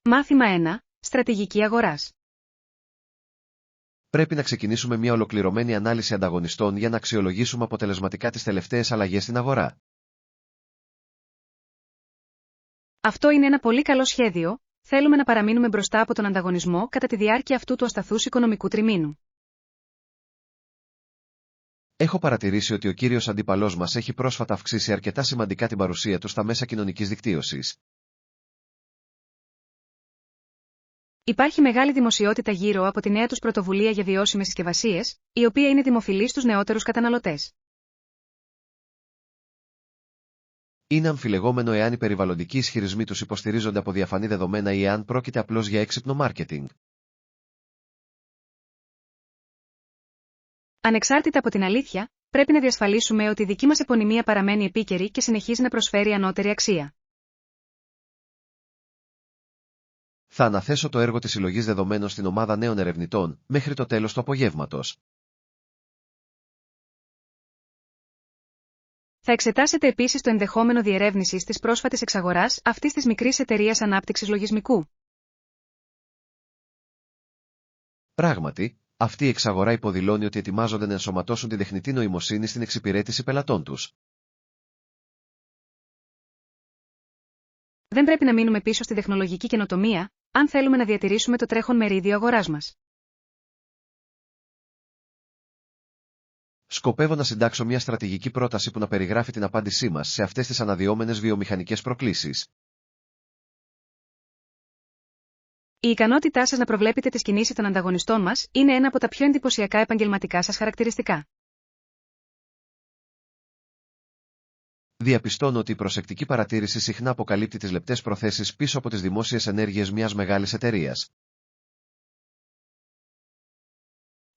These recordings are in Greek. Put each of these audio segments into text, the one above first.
Μάθημα 1. Στρατηγική αγοράς. Πρέπει να ξεκινήσουμε μια ολοκληρωμένη ανάλυση ανταγωνιστών για να αξιολογήσουμε αποτελεσματικά τις τελευταίες αλλαγές στην αγορά. Αυτό είναι ένα πολύ καλό σχέδιο. Θέλουμε να παραμείνουμε μπροστά από τον ανταγωνισμό κατά τη διάρκεια αυτού του ασταθούς οικονομικού τριμήνου. Έχω παρατηρήσει ότι ο κύριος αντίπαλός μας έχει πρόσφατα αυξήσει αρκετά σημαντικά την παρουσία του στα μέσα κοινωνικής δικτύωσης. Υπάρχει μεγάλη δημοσιότητα γύρω από τη νέα τους πρωτοβουλία για βιώσιμες συσκευασίες, η οποία είναι δημοφιλή στους νεότερους καταναλωτές. Είναι αμφιλεγόμενο εάν οι περιβαλλοντικοί ισχυρισμοί τους υποστηρίζονται από διαφανή δεδομένα ή εάν πρόκειται απλώς για έξυπνο μάρκετινγκ. Ανεξάρτητα από την αλήθεια, πρέπει να διασφαλίσουμε ότι η δική μας επωνυμία παραμένει επίκαιρη και συνεχίζει να προσφέρει ανώτερη αξία. Θα αναθέσω το έργο της συλλογής δεδομένων στην ομάδα νέων ερευνητών, μέχρι το τέλος του απογεύματος. Θα εξετάσετε επίσης το ενδεχόμενο διερεύνησης της πρόσφατης εξαγοράς αυτής της μικρής εταιρείας ανάπτυξης λογισμικού. Πράγματι, αυτή η εξαγορά υποδηλώνει ότι ετοιμάζονται να ενσωματώσουν την τεχνητή νοημοσύνη στην εξυπηρέτηση πελατών τους. Δεν πρέπει να μείνουμε πίσω στη τεχνολογική καινοτομία, αν θέλουμε να διατηρήσουμε το τρέχον μερίδιο αγοράς μας. Σκοπεύω να συντάξω μια στρατηγική πρόταση που να περιγράφει την απάντησή μας σε αυτές τις αναδυόμενες βιομηχανικές προκλήσεις. Η ικανότητά σας να προβλέπετε τις κινήσεις των ανταγωνιστών μας είναι ένα από τα πιο εντυπωσιακά επαγγελματικά σας χαρακτηριστικά. Διαπιστώνω ότι η προσεκτική παρατήρηση συχνά αποκαλύπτει τις λεπτές προθέσεις πίσω από τις δημόσιες ενέργειες μιας μεγάλης εταιρείας.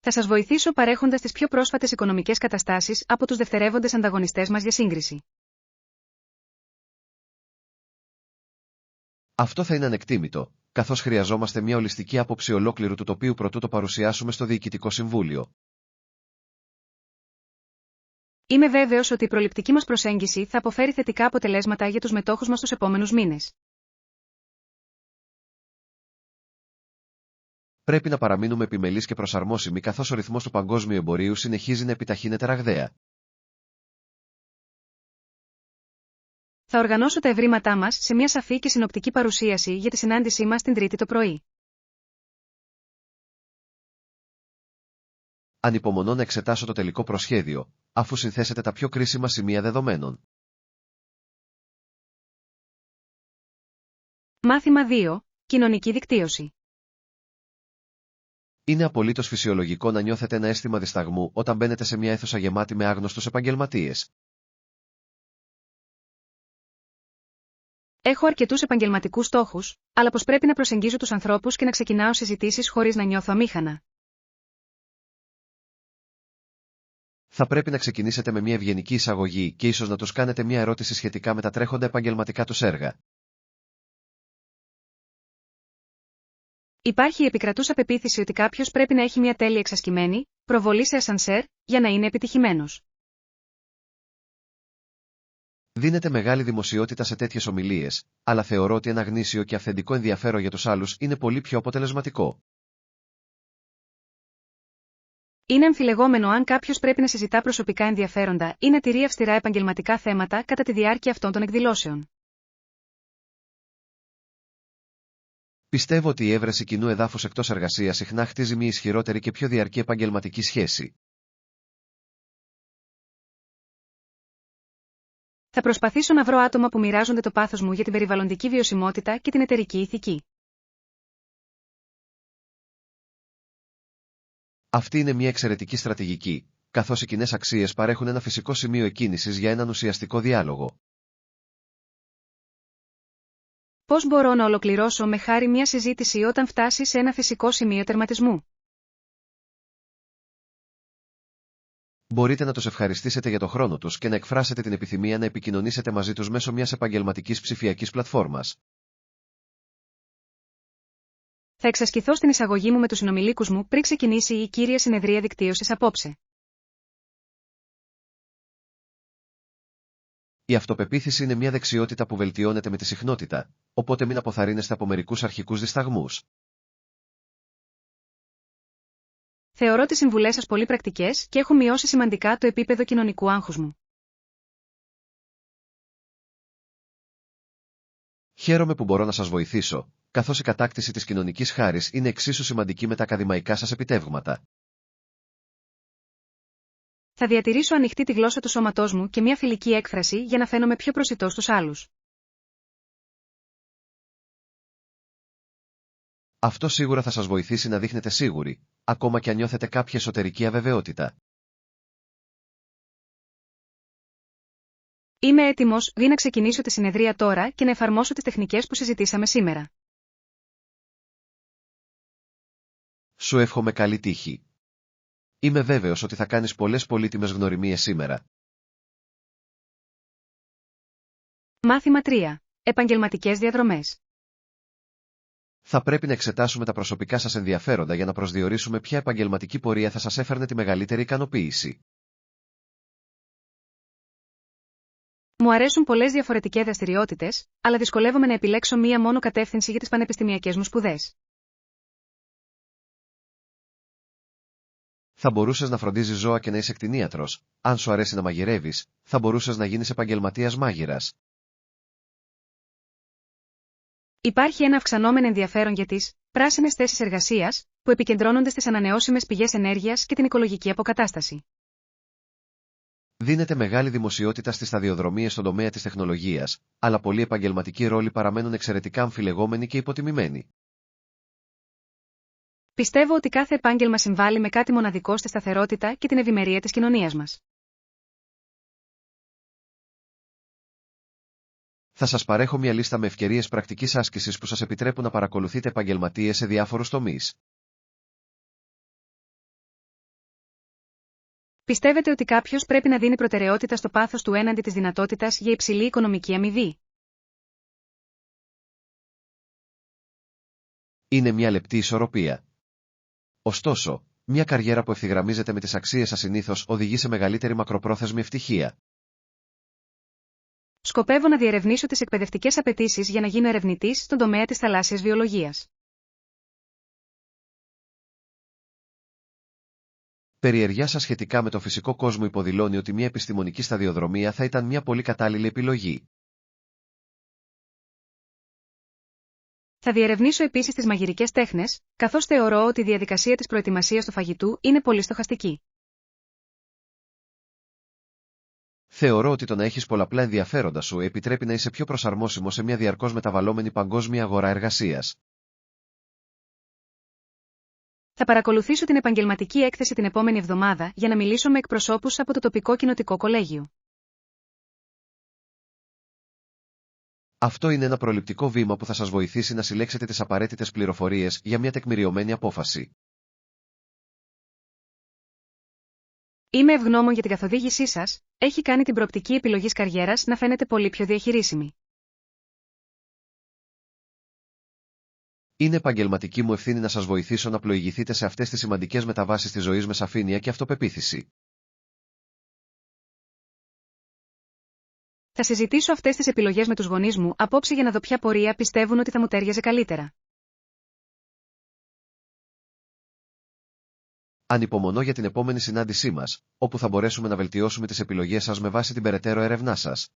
Θα σας βοηθήσω παρέχοντας τις πιο πρόσφατες οικονομικές καταστάσεις από τους δευτερεύοντες ανταγωνιστές μας για σύγκριση. Αυτό θα είναι ανεκτήμητο, καθώς χρειαζόμαστε μια ολιστική άποψη ολόκληρου του τοπίου προτού το παρουσιάσουμε στο Διοικητικό Συμβούλιο. Είμαι βέβαιος ότι η προληπτική μας προσέγγιση θα αποφέρει θετικά αποτελέσματα για τους μετόχους μας τους επόμενους μήνες. Πρέπει να παραμείνουμε επιμελείς και προσαρμόσιμοι καθώς ο ρυθμός του παγκόσμιου εμπορίου συνεχίζει να επιταχύνεται ραγδαία. Θα οργανώσω τα ευρήματά μας σε μια σαφή και συνοπτική παρουσίαση για τη συνάντησή μας την Τρίτη το πρωί. Ανυπομονώ να εξετάσω το τελικό προσχέδιο, αφού συνθέσετε τα πιο κρίσιμα σημεία δεδομένων. Μάθημα 2. Κοινωνική δικτύωση. Είναι απολύτως φυσιολογικό να νιώθετε ένα αίσθημα δισταγμού όταν μπαίνετε σε μια αίθουσα γεμάτη με άγνωστους επαγγελματίες. Έχω αρκετούς επαγγελματικούς στόχους, αλλά πως πρέπει να προσεγγίζω τους ανθρώπους και να ξεκινάω συζητήσεις χωρίς να νιώθω αμήχανα. Θα πρέπει να ξεκινήσετε με μια ευγενική εισαγωγή και ίσως να τους κάνετε μια ερώτηση σχετικά με τα τρέχοντα επαγγελματικά τους έργα. Υπάρχει η επικρατούσα πεποίθηση ότι κάποιος πρέπει να έχει μια τέλεια εξασκημένη προβολή σε ασανσέρ για να είναι επιτυχημένος. Δίνεται μεγάλη δημοσιότητα σε τέτοιες ομιλίες, αλλά θεωρώ ότι ένα γνήσιο και αυθεντικό ενδιαφέρον για τους άλλους είναι πολύ πιο αποτελεσματικό. Είναι αμφιλεγόμενο αν κάποιος πρέπει να συζητά προσωπικά ενδιαφέροντα ή να τηρεί αυστηρά επαγγελματικά θέματα κατά τη διάρκεια αυτών των εκδηλώσεων. Πιστεύω ότι η έβρεση κοινού εδάφους εκτός εργασίας συχνά χτίζει μια ισχυρότερη και πιο διαρκή επαγγελματική σχέση. Θα προσπαθήσω να βρω άτομα που μοιράζονται το πάθος μου για την περιβαλλοντική βιωσιμότητα και την εταιρική ηθική. Αυτή είναι μια εξαιρετική στρατηγική, καθώς οι κοινές αξίες παρέχουν ένα φυσικό σημείο εκκίνησης για έναν ουσιαστικό διάλογο. Πώς μπορώ να ολοκληρώσω με χάρη μια συζήτηση όταν φτάσει σε ένα φυσικό σημείο τερματισμού? Μπορείτε να τους ευχαριστήσετε για το χρόνο τους και να εκφράσετε την επιθυμία να επικοινωνήσετε μαζί τους μέσω μιας επαγγελματικής ψηφιακής πλατφόρμας. Θα εξασκηθώ στην εισαγωγή μου με τους συνομιλίκους μου πριν ξεκινήσει η κύρια συνεδρία δικτύωσης απόψε. Η αυτοπεποίθηση είναι μια δεξιότητα που βελτιώνεται με τη συχνότητα, οπότε μην αποθαρρύνεστε από μερικούς αρχικούς δισταγμούς. Θεωρώ τις συμβουλές σας πολύ πρακτικές και έχουν μειώσει σημαντικά το επίπεδο κοινωνικού άγχους μου. Χαίρομαι που μπορώ να σας βοηθήσω, καθώς η κατάκτηση της κοινωνικής χάρης είναι εξίσου σημαντική με τα ακαδημαϊκά σας επιτεύγματα. Θα διατηρήσω ανοιχτή τη γλώσσα του σώματός μου και μια φιλική έκφραση για να φαίνομαι πιο προσιτός στους άλλους. Αυτό σίγουρα θα σας βοηθήσει να δείχνετε σίγουροι, ακόμα και αν νιώθετε κάποια εσωτερική αβεβαιότητα. Είμαι έτοιμος να ξεκινήσω τη συνεδρία τώρα και να εφαρμόσω τις τεχνικές που συζητήσαμε σήμερα. Σου εύχομαι καλή τύχη. Είμαι βέβαιος ότι θα κάνεις πολλές πολύτιμες γνωριμίες σήμερα. Μάθημα 3. Επαγγελματικές διαδρομές. Θα πρέπει να εξετάσουμε τα προσωπικά σας ενδιαφέροντα για να προσδιορίσουμε ποια επαγγελματική πορεία θα σας έφερνε τη μεγαλύτερη ικανοποίηση. Μου αρέσουν πολλές διαφορετικές δραστηριότητες, αλλά δυσκολεύομαι να επιλέξω μία μόνο κατεύθυνση για τις πανεπιστημιακές μου σπουδές. Θα μπορούσες να φροντίζεις ζώα και να είσαι κτηνίατρος. Αν σου αρέσει να μαγειρεύεις, θα μπορούσες να γίνεις επαγγελματίας μάγειρας. Υπάρχει ένα αυξανόμενο ενδιαφέρον για τις πράσινες θέσεις εργασίας, που επικεντρώνονται στις ανανεώσιμες πηγές ενέργειας και την οικολογική αποκατάσταση. Δίνεται μεγάλη δημοσιότητα στις σταδιοδρομίες στον τομέα της τεχνολογίας, αλλά πολλοί επαγγελματικοί ρόλοι παραμένουν εξαιρετικά αμφιλεγόμενοι και υποτιμημένοι. Πιστεύω ότι κάθε επάγγελμα συμβάλλει με κάτι μοναδικό στη σταθερότητα και την ευημερία της κοινωνίας μας. Θα σας παρέχω μια λίστα με ευκαιρίες πρακτικής άσκησης που σας επιτρέπουν να παρακολουθείτε επαγγελματίες σε διάφορους τομείς. Πιστεύετε ότι κάποιος πρέπει να δίνει προτεραιότητα στο πάθος του έναντι της δυνατότητας για υψηλή οικονομική αμοιβή? Είναι μια λεπτή ισορροπία. Ωστόσο, μια καριέρα που ευθυγραμμίζεται με τις αξίες σας συνήθως οδηγεί σε μεγαλύτερη μακροπρόθεσμη ευτυχία. Σκοπεύω να διερευνήσω τις εκπαιδευτικές απαιτήσεις για να γίνω ερευνητής στον τομέα της θαλάσσιας βιολογίας. Περιεργιά σας σχετικά με το φυσικό κόσμο υποδηλώνει ότι μια επιστημονική σταδιοδρομία θα ήταν μια πολύ κατάλληλη επιλογή. Θα διερευνήσω επίσης τις μαγειρικές τέχνες, καθώς θεωρώ ότι η διαδικασία της προετοιμασίας του φαγητού είναι πολύ στοχαστική. Θεωρώ ότι το να έχεις πολλαπλά ενδιαφέροντα σου επιτρέπει να είσαι πιο προσαρμόσιμο σε μια διαρκώς μεταβαλλόμενη παγκόσμια αγορά εργασίας. Θα παρακολουθήσω την επαγγελματική έκθεση την επόμενη εβδομάδα για να μιλήσω με εκπροσώπους από το τοπικό κοινοτικό κολέγιο. Αυτό είναι ένα προληπτικό βήμα που θα σας βοηθήσει να συλλέξετε τις απαραίτητες πληροφορίες για μια τεκμηριωμένη απόφαση. Είμαι ευγνώμων για την καθοδήγησή σας, έχει κάνει την προοπτική επιλογής καριέρας να φαίνεται πολύ πιο διαχειρίσιμη. Είναι επαγγελματική μου ευθύνη να σας βοηθήσω να πλοηγηθείτε σε αυτές τις σημαντικές μεταβάσεις της ζωής με σαφήνεια και αυτοπεποίθηση. Θα συζητήσω αυτές τις επιλογές με τους γονείς μου απόψε για να δω ποια πορεία πιστεύουν ότι θα μου τέριαζε καλύτερα. Ανυπομονώ για την επόμενη συνάντησή μας, όπου θα μπορέσουμε να βελτιώσουμε τις επιλογές σας με βάση την περαιτέρω έρευνά σας.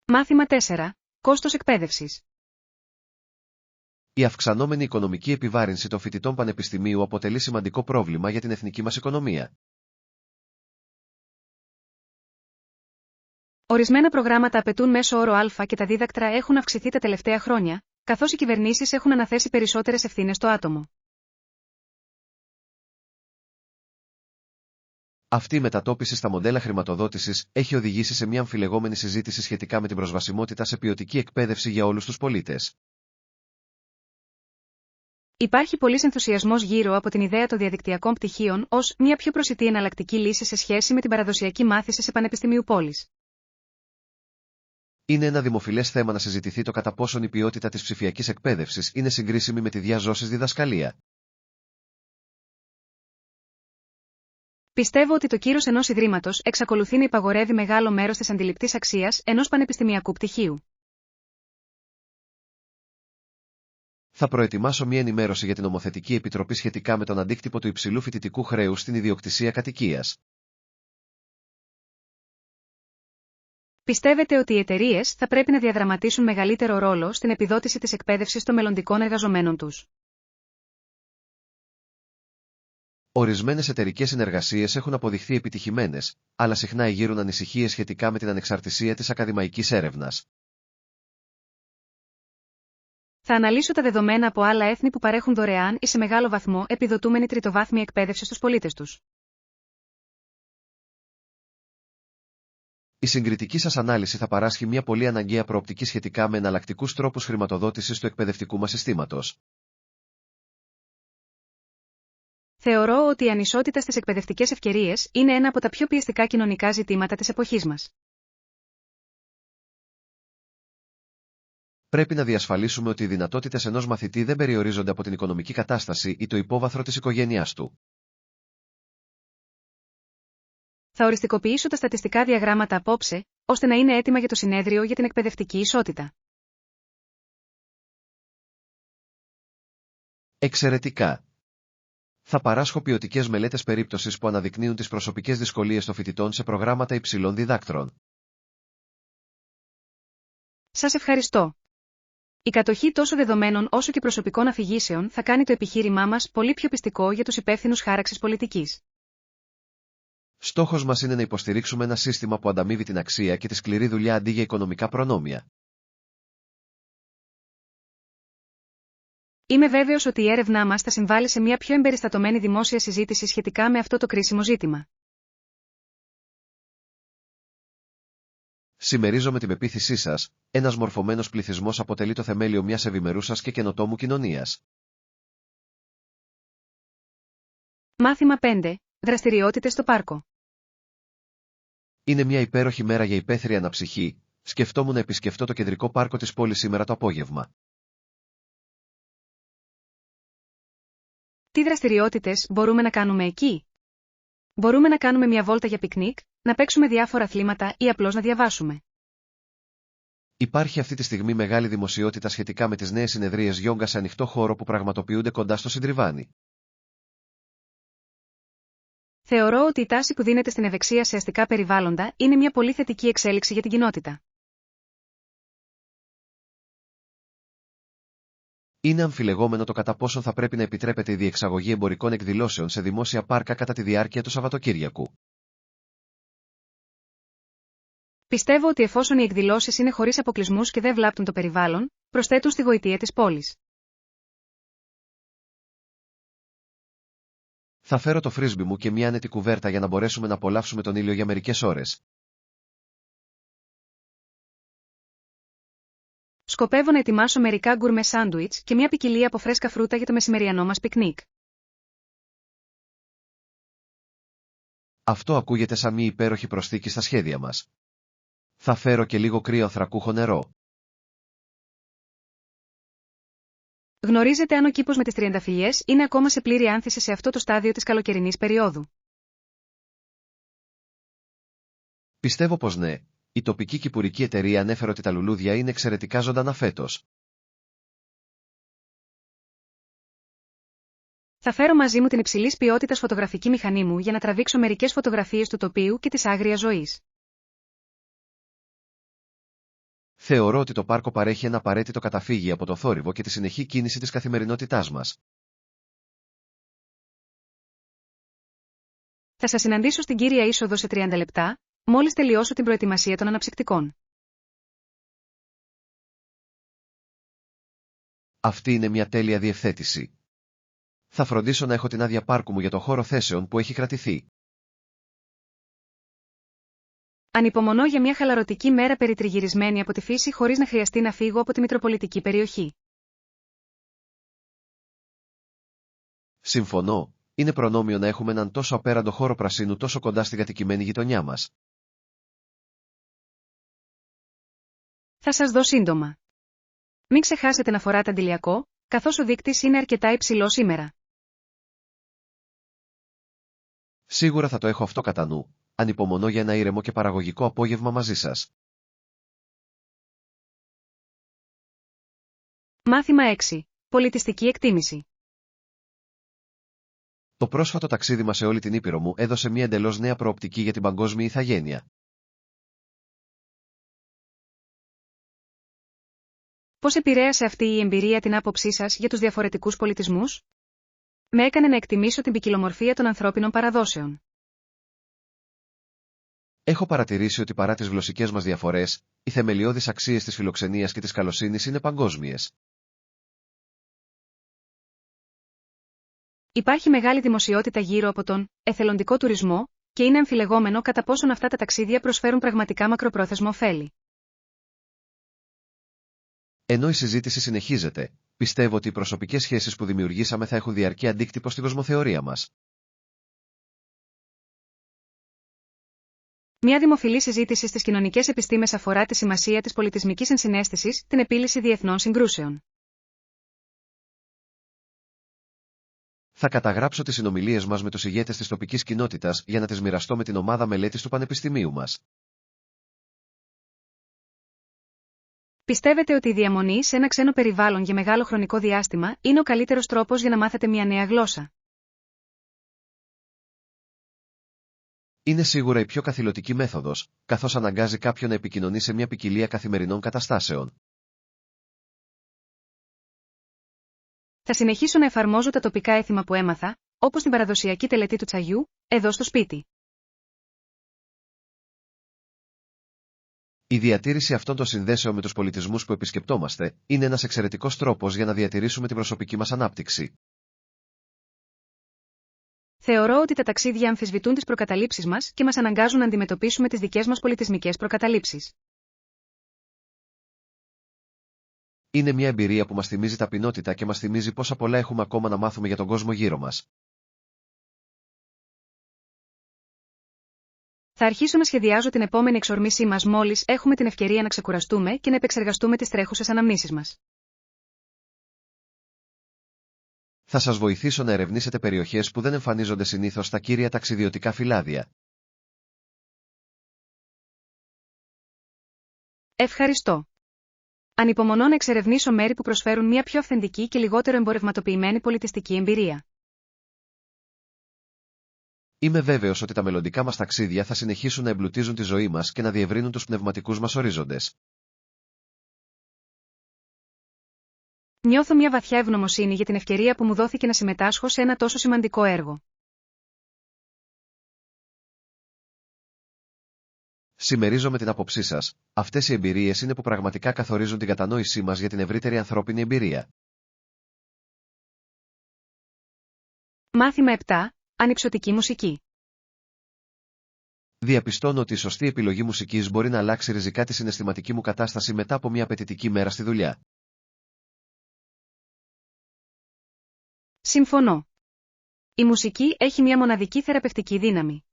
Μάθημα 4. Κόστος εκπαίδευσης. Η αυξανόμενη οικονομική επιβάρυνση των φοιτητών πανεπιστημίου αποτελεί σημαντικό πρόβλημα για την εθνική μας οικονομία. Ορισμένα προγράμματα απαιτούν μέσο όρο Α και τα δίδακτρα έχουν αυξηθεί τα τελευταία χρόνια, καθώς οι κυβερνήσεις έχουν αναθέσει περισσότερες ευθύνες στο άτομο. Αυτή η μετατόπιση στα μοντέλα χρηματοδότησης έχει οδηγήσει σε μια αμφιλεγόμενη συζήτηση σχετικά με την προσβασιμότητα σε ποιοτική εκπαίδευση για όλους τους πολίτες. Υπάρχει πολύς ενθουσιασμός γύρω από την ιδέα των διαδικτυακών πτυχίων ως μια πιο προσιτή εναλλακτική λύση σε σχέση με την παραδοσιακή μάθηση σε πανεπιστημίου πόλης. Είναι ένα δημοφιλές θέμα να συζητηθεί το κατά πόσον η ποιότητα της ψηφιακής εκπαίδευσης είναι συγκρίσιμη με τη διαζώσης διδασκαλία. Πιστεύω ότι το κύρος ενός ιδρύματος εξακολουθεί να υπαγορεύει μεγάλο μέρος της αντιληπτής αξίας ενός πανεπιστημιακού πτυχίου. Θα προετοιμάσω μια ενημέρωση για την Νομοθετική Επιτροπή σχετικά με τον αντίκτυπο του υψηλού φοιτητικού χρέους στην ιδιοκτησία κατοικίας. Πιστεύετε ότι οι εταιρείες θα πρέπει να διαδραματίσουν μεγαλύτερο ρόλο στην επιδότηση της εκπαίδευσης των μελλοντικών εργαζομένων τους? Ορισμένες εταιρικές συνεργασίες έχουν αποδειχθεί επιτυχημένες, αλλά συχνά εγείρουν ανησυχίες σχετικά με την ανεξαρτησία της ακαδημαϊκής έρευνας. Θα αναλύσω τα δεδομένα από άλλα έθνη που παρέχουν δωρεάν ή σε μεγάλο βαθμό επιδοτούμενη τριτοβάθμια εκπαίδευση στους πολίτες τους. Η συγκριτική σας ανάλυση θα παράσχει μια πολύ αναγκαία προοπτική σχετικά με εναλλακτικούς τρόπους χρηματοδότησης του εκπαιδευτικού μας συστήματος. Θεωρώ ότι η ανισότητα στις εκπαιδευτικές ευκαιρίες είναι ένα από τα πιο πιεστικά κοινωνικά ζητήματα της εποχής μας. Πρέπει να διασφαλίσουμε ότι οι δυνατότητες ενός μαθητή δεν περιορίζονται από την οικονομική κατάσταση ή το υπόβαθρο της οικογένειάς του. Θα οριστικοποιήσω τα στατιστικά διαγράμματα απόψε, ώστε να είναι έτοιμα για το συνέδριο για την εκπαιδευτική ισότητα. Εξαιρετικά. Θα παράσχω ποιοτικές μελέτες περίπτωσης που αναδεικνύουν τις προσωπικές δυσκολίες των φοιτητών σε προγράμματα υψηλών διδάκτρων. Σας ευχαριστώ. Η κατοχή τόσο δεδομένων όσο και προσωπικών αφηγήσεων θα κάνει το επιχείρημά μας πολύ πιο πιστικό για τους υπεύθυνους χάραξης πολιτικής. Στόχος μας είναι να υποστηρίξουμε ένα σύστημα που ανταμείβει την αξία και τη σκληρή δουλειά αντί για οικονομικά προνόμια. Είμαι βέβαιος ότι η έρευνά μας θα συμβάλλει σε μια πιο εμπεριστατωμένη δημόσια συζήτηση σχετικά με αυτό το κρίσιμο ζήτημα. Συμμερίζομαι την πεποίθησή σας, ένας μορφωμένος πληθυσμός αποτελεί το θεμέλιο μιας ευημερούσας και καινοτόμου κοινωνίας. Μάθημα 5. Δραστηριότητες στο πάρκο. Είναι μια υπέροχη μέρα για υπαίθρια αναψυχή. Σκεφτόμουν να επισκεφτώ το κεντρικό πάρκο της πόλης σήμερα το απόγευμα. Τι δραστηριότητες μπορούμε να κάνουμε εκεί? Μπορούμε να κάνουμε μια βόλτα για πικνίκ, να παίξουμε διάφορα αθλήματα ή απλώς να διαβάσουμε. Υπάρχει αυτή τη στιγμή μεγάλη δημοσιότητα σχετικά με τις νέες συνεδρίες γιόγκα σε ανοιχτό χώρο που πραγματοποιούνται κοντά στο Συντριβάνι. Θεωρώ ότι η τάση που δίνεται στην ευεξία σε αστικά περιβάλλοντα είναι μια πολύ θετική εξέλιξη για την κοινότητα. Είναι αμφιλεγόμενο το κατά πόσον θα πρέπει να επιτρέπεται η διεξαγωγή εμπορικών εκδηλώσεων σε δημόσια πάρκα κατά τη διάρκεια του Σαββατοκύριακου. Πιστεύω ότι εφόσον οι εκδηλώσεις είναι χωρίς αποκλεισμούς και δεν βλάπτουν το περιβάλλον, προσθέτουν στη γοητεία της πόλης. Θα φέρω το φρίσμπι μου και μια άνετη κουβέρτα για να μπορέσουμε να απολαύσουμε τον ήλιο για μερικές ώρες. Σκοπεύω να ετοιμάσω μερικά γκουρμέ σάντουιτς και μια ποικιλία από φρέσκα φρούτα για το μεσημεριανό μας πικνίκ. Αυτό ακούγεται σαν μια υπέροχη προσθήκη στα σχέδια μας. Θα φέρω και λίγο κρύο ανθρακούχο νερό. Γνωρίζετε αν ο κήπος με τις τριανταφυλλιές είναι ακόμα σε πλήρη άνθηση σε αυτό το στάδιο της καλοκαιρινής περίοδου? Πιστεύω πως ναι. Η τοπική κυπουρική εταιρεία ανέφερε ότι τα λουλούδια είναι εξαιρετικά ζωντανά φέτος. Θα φέρω μαζί μου την υψηλής ποιότητας φωτογραφική μηχανή μου για να τραβήξω μερικές φωτογραφίες του τοπίου και της άγριας ζωής. Θεωρώ ότι το πάρκο παρέχει ένα απαραίτητο καταφύγι από το θόρυβο και τη συνεχή κίνηση της καθημερινότητάς μας. Θα σας συναντήσω στην κύρια είσοδο σε 30 λεπτά, μόλις τελειώσω την προετοιμασία των αναψυκτικών. Αυτή είναι μια τέλεια διευθέτηση. Θα φροντίσω να έχω την άδεια πάρκου μου για το χώρο θέσεων που έχει κρατηθεί. Ανυπομονώ για μια χαλαρωτική μέρα περιτριγυρισμένη από τη φύση χωρίς να χρειαστεί να φύγω από τη μητροπολιτική περιοχή. Συμφωνώ, είναι προνόμιο να έχουμε έναν τόσο απέραντο χώρο πρασίνου τόσο κοντά στην κατοικημένη γειτονιά μας. Θα σας δω σύντομα. Μην ξεχάσετε να φοράτε αντιλιακό, καθώς ο δείκτης είναι αρκετά υψηλό σήμερα. Σίγουρα θα το έχω αυτό κατά νου. Ανυπομονώ για ένα ήρεμο και παραγωγικό απόγευμα μαζί σας. Μάθημα 6. Πολιτιστική εκτίμηση. Το πρόσφατο ταξίδι μας σε όλη την Ήπειρο μου έδωσε μια εντελώς νέα προοπτική για την παγκόσμια ηθαγένεια. Πώς επηρέασε αυτή η εμπειρία την άποψή σας για τους διαφορετικούς πολιτισμούς? Με έκανε να εκτιμήσω την ποικιλομορφία των ανθρώπινων παραδόσεων. Έχω παρατηρήσει ότι παρά τις γλωσσικές μας διαφορές, οι θεμελιώδεις αξίες της φιλοξενίας και της καλοσύνης είναι παγκόσμιες. Υπάρχει μεγάλη δημοσιότητα γύρω από τον εθελοντικό τουρισμό και είναι αμφιλεγόμενο κατά πόσον αυτά τα ταξίδια προσφέρουν πραγματικά μακροπρόθεσμο ωφέλη. Ενώ η συζήτηση συνεχίζεται, πιστεύω ότι οι προσωπικές σχέσεις που δημιουργήσαμε θα έχουν διαρκή αντίκτυπο στην κοσμοθεωρία μας. Μια δημοφιλή συζήτηση στις κοινωνικές επιστήμες αφορά τη σημασία της πολιτισμικής ενσυναίσθησης, την επίλυση διεθνών συγκρούσεων. Θα καταγράψω τις συνομιλίες μας με τους ηγέτες της τοπικής κοινότητας για να τις μοιραστώ με την ομάδα μελέτης του Πανεπιστημίου μας. Πιστεύετε ότι η διαμονή σε ένα ξένο περιβάλλον για μεγάλο χρονικό διάστημα είναι ο καλύτερος τρόπος για να μάθετε μια νέα γλώσσα? Είναι σίγουρα η πιο καθηλωτική μέθοδος, καθώς αναγκάζει κάποιον να επικοινωνεί σε μια ποικιλία καθημερινών καταστάσεων. Θα συνεχίσω να εφαρμόζω τα τοπικά έθιμα που έμαθα, όπως την παραδοσιακή τελετή του τσαγιού, εδώ στο σπίτι. Η διατήρηση αυτών των συνδέσεων με τους πολιτισμούς που επισκεπτόμαστε είναι ένας εξαιρετικός τρόπος για να διατηρήσουμε την προσωπική μας ανάπτυξη. Θεωρώ ότι τα ταξίδια αμφισβητούν τις προκαταλήψεις μας και μας αναγκάζουν να αντιμετωπίσουμε τις δικές μας πολιτισμικές προκαταλήψεις. Είναι μια εμπειρία που μας θυμίζει ταπεινότητα και μας θυμίζει πόσα πολλά έχουμε ακόμα να μάθουμε για τον κόσμο γύρω μας. Θα αρχίσω να σχεδιάζω την επόμενη εξορμήσή μας μόλις έχουμε την ευκαιρία να ξεκουραστούμε και να επεξεργαστούμε τις τρέχουσες αναμνήσεις μας. Θα σας βοηθήσω να ερευνήσετε περιοχές που δεν εμφανίζονται συνήθως στα κύρια ταξιδιωτικά φυλάδια. Ευχαριστώ. Ανυπομονώ να εξερευνήσω μέρη που προσφέρουν μια πιο αυθεντική και λιγότερο εμπορευματοποιημένη πολιτιστική εμπειρία. Είμαι βέβαιος ότι τα μελλοντικά μας ταξίδια θα συνεχίσουν να εμπλουτίζουν τη ζωή μας και να διευρύνουν τους πνευματικούς μας ορίζοντες. Νιώθω μια βαθιά ευγνωμοσύνη για την ευκαιρία που μου δόθηκε να συμμετάσχω σε ένα τόσο σημαντικό έργο. Συμμερίζομαι την άποψή σας. Αυτές οι εμπειρίες είναι που πραγματικά καθορίζουν την κατανόησή μας για την ευρύτερη ανθρώπινη εμπειρία. Μάθημα 7. Ανυψωτική μουσική. Διαπιστώνω ότι η σωστή επιλογή μουσικής μπορεί να αλλάξει ριζικά τη συναισθηματική μου κατάσταση μετά από μια απαιτητική μέρα στη δουλειά. Συμφωνώ. Η μουσική έχει μια μοναδική θεραπευτική δύναμη.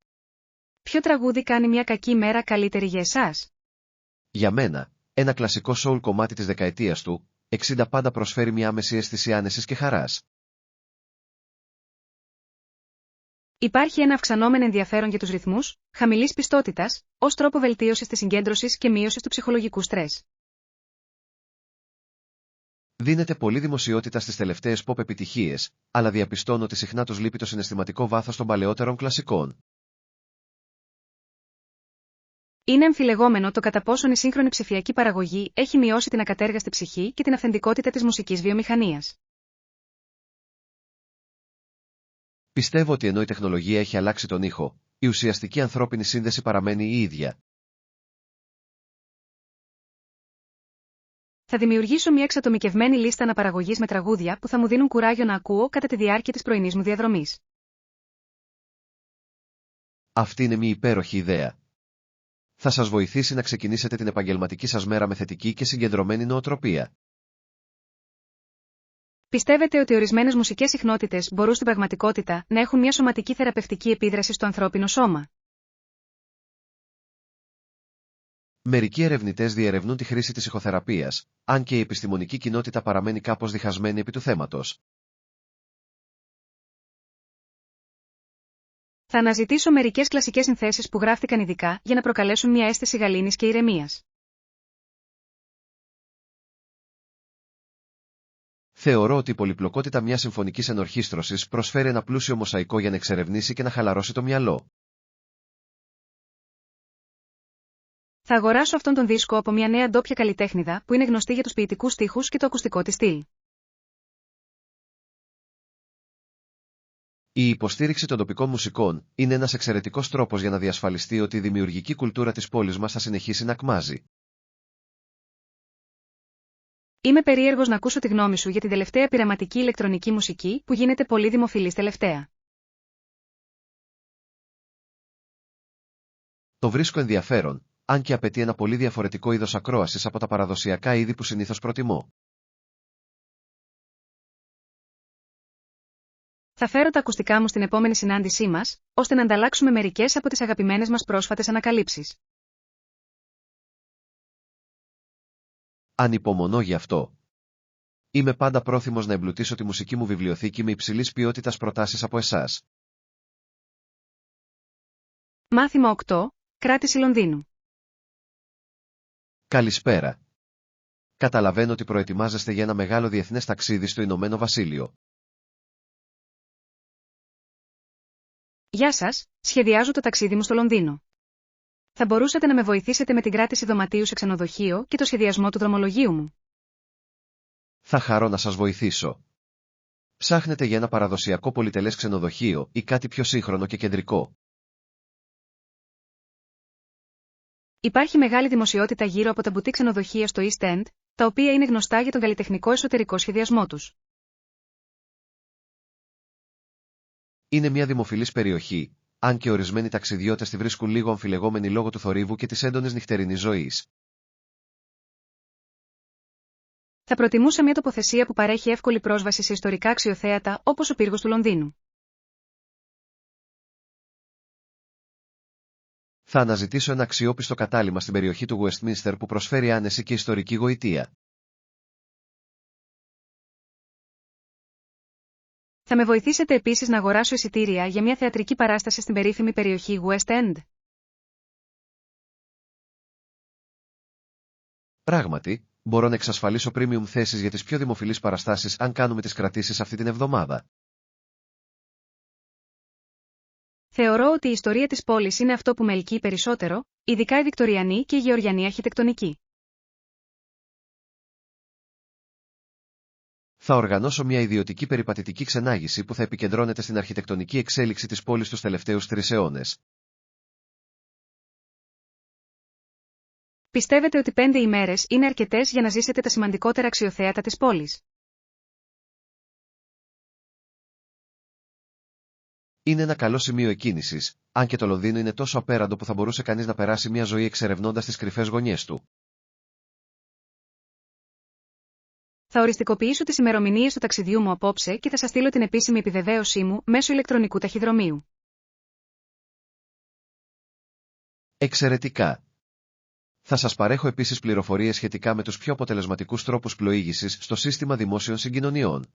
Ποιο τραγούδι κάνει μια κακή μέρα καλύτερη για εσάς? Για μένα, ένα κλασικό soul κομμάτι της δεκαετίας του 60 πάντα προσφέρει μια άμεση αίσθηση άνεσης και χαράς. Υπάρχει ένα αυξανόμενο ενδιαφέρον για τους ρυθμούς χαμηλής πιστότητας, ως τρόπο βελτίωσης της συγκέντρωσης και μείωσης του ψυχολογικού στρες. Δίνεται πολλή δημοσιότητα στις τελευταίες pop επιτυχίες, αλλά διαπιστώνω ότι συχνά τους λείπει το συναισθηματικό βάθος των παλαιότερων κλασικών. Είναι αμφιλεγόμενο το κατά πόσον η σύγχρονη ψηφιακή παραγωγή έχει μειώσει την ακατέργαστη ψυχή και την αυθεντικότητα της μουσικής βιομηχανίας. Πιστεύω ότι ενώ η τεχνολογία έχει αλλάξει τον ήχο, η ουσιαστική ανθρώπινη σύνδεση παραμένει η ίδια. Θα δημιουργήσω μια εξατομικευμένη λίστα αναπαραγωγής με τραγούδια που θα μου δίνουν κουράγιο να ακούω κατά τη διάρκεια της πρωινής μου διαδρομής. Αυτή είναι μια υπέροχη ιδέα. Θα σας βοηθήσει να ξεκινήσετε την επαγγελματική σας μέρα με θετική και συγκεντρωμένη νοοτροπία. Πιστεύετε ότι ορισμένες μουσικές συχνότητες μπορούν στην πραγματικότητα να έχουν μια σωματική θεραπευτική επίδραση στο ανθρώπινο σώμα? Μερικοί ερευνητές διερευνούν τη χρήση της ηχοθεραπείας, αν και η επιστημονική κοινότητα παραμένει κάπως διχασμένη επί του θέματος. Θα αναζητήσω μερικές κλασικές συνθέσεις που γράφτηκαν ειδικά για να προκαλέσουν μια αίσθηση γαλήνης και ηρεμίας. Θεωρώ ότι η πολυπλοκότητα μιας συμφωνικής ενορχήστρωσης προσφέρει ένα πλούσιο μοσαϊκό για να εξερευνήσει και να χαλαρώσει το μυαλό. Θα αγοράσω αυτόν τον δίσκο από μια νέα ντόπια καλλιτέχνηδα που είναι γνωστή για τους ποιητικούς στίχους και το ακουστικό της στυλ. Η υποστήριξη των τοπικών μουσικών είναι ένας εξαιρετικός τρόπος για να διασφαλιστεί ότι η δημιουργική κουλτούρα της πόλης μας θα συνεχίσει να κμάζει. Είμαι περίεργος να ακούσω τη γνώμη σου για την τελευταία πειραματική ηλεκτρονική μουσική που γίνεται πολύ δημοφιλής τελευταία. Το βρίσκω ενδιαφέρον, αν και απαιτεί ένα πολύ διαφορετικό είδος ακρόασης από τα παραδοσιακά είδη που συνήθως προτιμώ. Θα φέρω τα ακουστικά μου στην επόμενη συνάντησή μας, ώστε να ανταλλάξουμε μερικές από τις αγαπημένες μας πρόσφατες ανακαλύψεις. Ανυπομονώ γι' αυτό. Είμαι πάντα πρόθυμος να εμπλουτίσω τη μουσική μου βιβλιοθήκη με υψηλής ποιότητας προτάσεις από εσάς. Μάθημα 8. Κράτηση Λονδίνου. Καλησπέρα. Καταλαβαίνω ότι προετοιμάζεστε για ένα μεγάλο διεθνές ταξίδι στο Ηνωμένο Βασίλειο. Γεια σας, σχεδιάζω το ταξίδι μου στο Λονδίνο. Θα μπορούσατε να με βοηθήσετε με την κράτηση δωματίου σε ξενοδοχείο και το σχεδιασμό του δρομολογίου μου. Θα χαρώ να σας βοηθήσω. Ψάχνετε για ένα παραδοσιακό πολυτελές ξενοδοχείο ή κάτι πιο σύγχρονο και κεντρικό. Υπάρχει μεγάλη δημοσιότητα γύρω από τα μπουτί ξενοδοχεία στο East End, τα οποία είναι γνωστά για τον καλλιτεχνικό εσωτερικό σχεδιασμό τους. Είναι μια δημοφιλής περιοχή, αν και ορισμένοι ταξιδιώτες τη βρίσκουν λίγο αμφιλεγόμενη λόγω του θορύβου και της έντονης νυχτερινής ζωής. Θα προτιμούσα μια τοποθεσία που παρέχει εύκολη πρόσβαση σε ιστορικά αξιοθέατα όπως ο πύργος του Λονδίνου. Θα αναζητήσω ένα αξιόπιστο κατάλημα στην περιοχή του Westminster που προσφέρει άνεση και ιστορική γοητεία. Θα με βοηθήσετε επίσης να αγοράσω εισιτήρια για μια θεατρική παράσταση στην περίφημη περιοχή West End. Πράγματι, μπορώ να εξασφαλίσω premium θέσεις για τις πιο δημοφιλείς παραστάσεις αν κάνουμε τις κρατήσεις αυτή την εβδομάδα. Θεωρώ ότι η ιστορία της πόλης είναι αυτό που με ελκύει περισσότερο, ειδικά η βικτοριανή και η γεωργιανή αρχιτεκτονική. Θα οργανώσω μια ιδιωτική περιπατητική ξενάγηση που θα επικεντρώνεται στην αρχιτεκτονική εξέλιξη της πόλης τους τελευταίους 3 αιώνες. Πιστεύετε ότι 5 ημέρες είναι αρκετές για να ζήσετε τα σημαντικότερα αξιοθέατα της πόλης? Είναι ένα καλό σημείο εκκίνησης, αν και το Λονδίνο είναι τόσο απέραντο που θα μπορούσε κανείς να περάσει μια ζωή εξερευνώντας τις κρυφές γωνιές του. Θα οριστικοποιήσω τις ημερομηνίες του ταξιδιού μου απόψε και θα σας στείλω την επίσημη επιβεβαίωσή μου μέσω ηλεκτρονικού ταχυδρομείου. Εξαιρετικά. Θα σας παρέχω επίσης πληροφορίες σχετικά με τους πιο αποτελεσματικούς τρόπους πλοήγησης στο σύστημα δημόσιων συγκοινωνιών.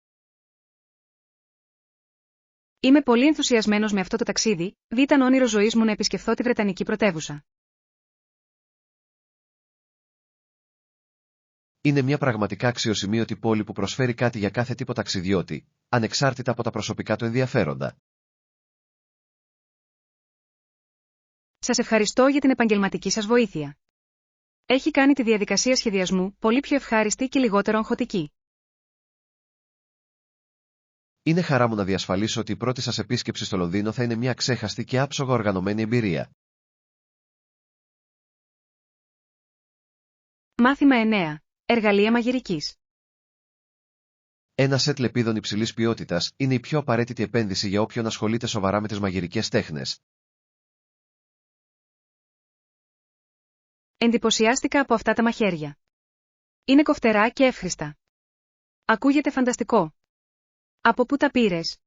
Είμαι πολύ ενθουσιασμένος με αυτό το ταξίδι, ήταν όνειρο ζωής μου να επισκεφθώ τη Βρετανική πρωτεύουσα. Είναι μια πραγματικά αξιοσημείωτη πόλη που προσφέρει κάτι για κάθε τύπο ταξιδιώτη, ανεξάρτητα από τα προσωπικά του ενδιαφέροντα. Σας ευχαριστώ για την επαγγελματική σας βοήθεια. Έχει κάνει τη διαδικασία σχεδιασμού πολύ πιο ευχάριστη και λιγότερο αγχωτική. Είναι χαρά μου να διασφαλίσω ότι η πρώτη σας επίσκεψη στο Λονδίνο θα είναι μια ξέχαστη και άψογα οργανωμένη εμπειρία. Μάθημα 9. Εργαλεία μαγειρικής. Ένα σετ λεπίδων υψηλής ποιότητας είναι η πιο απαραίτητη επένδυση για όποιον ασχολείται σοβαρά με τις μαγειρικές τέχνες. Εντυπωσιάστηκα από αυτά τα μαχαίρια. Είναι κοφτερά και εύχριστα. Ακούγεται φανταστικό. Από πού τα πήρες?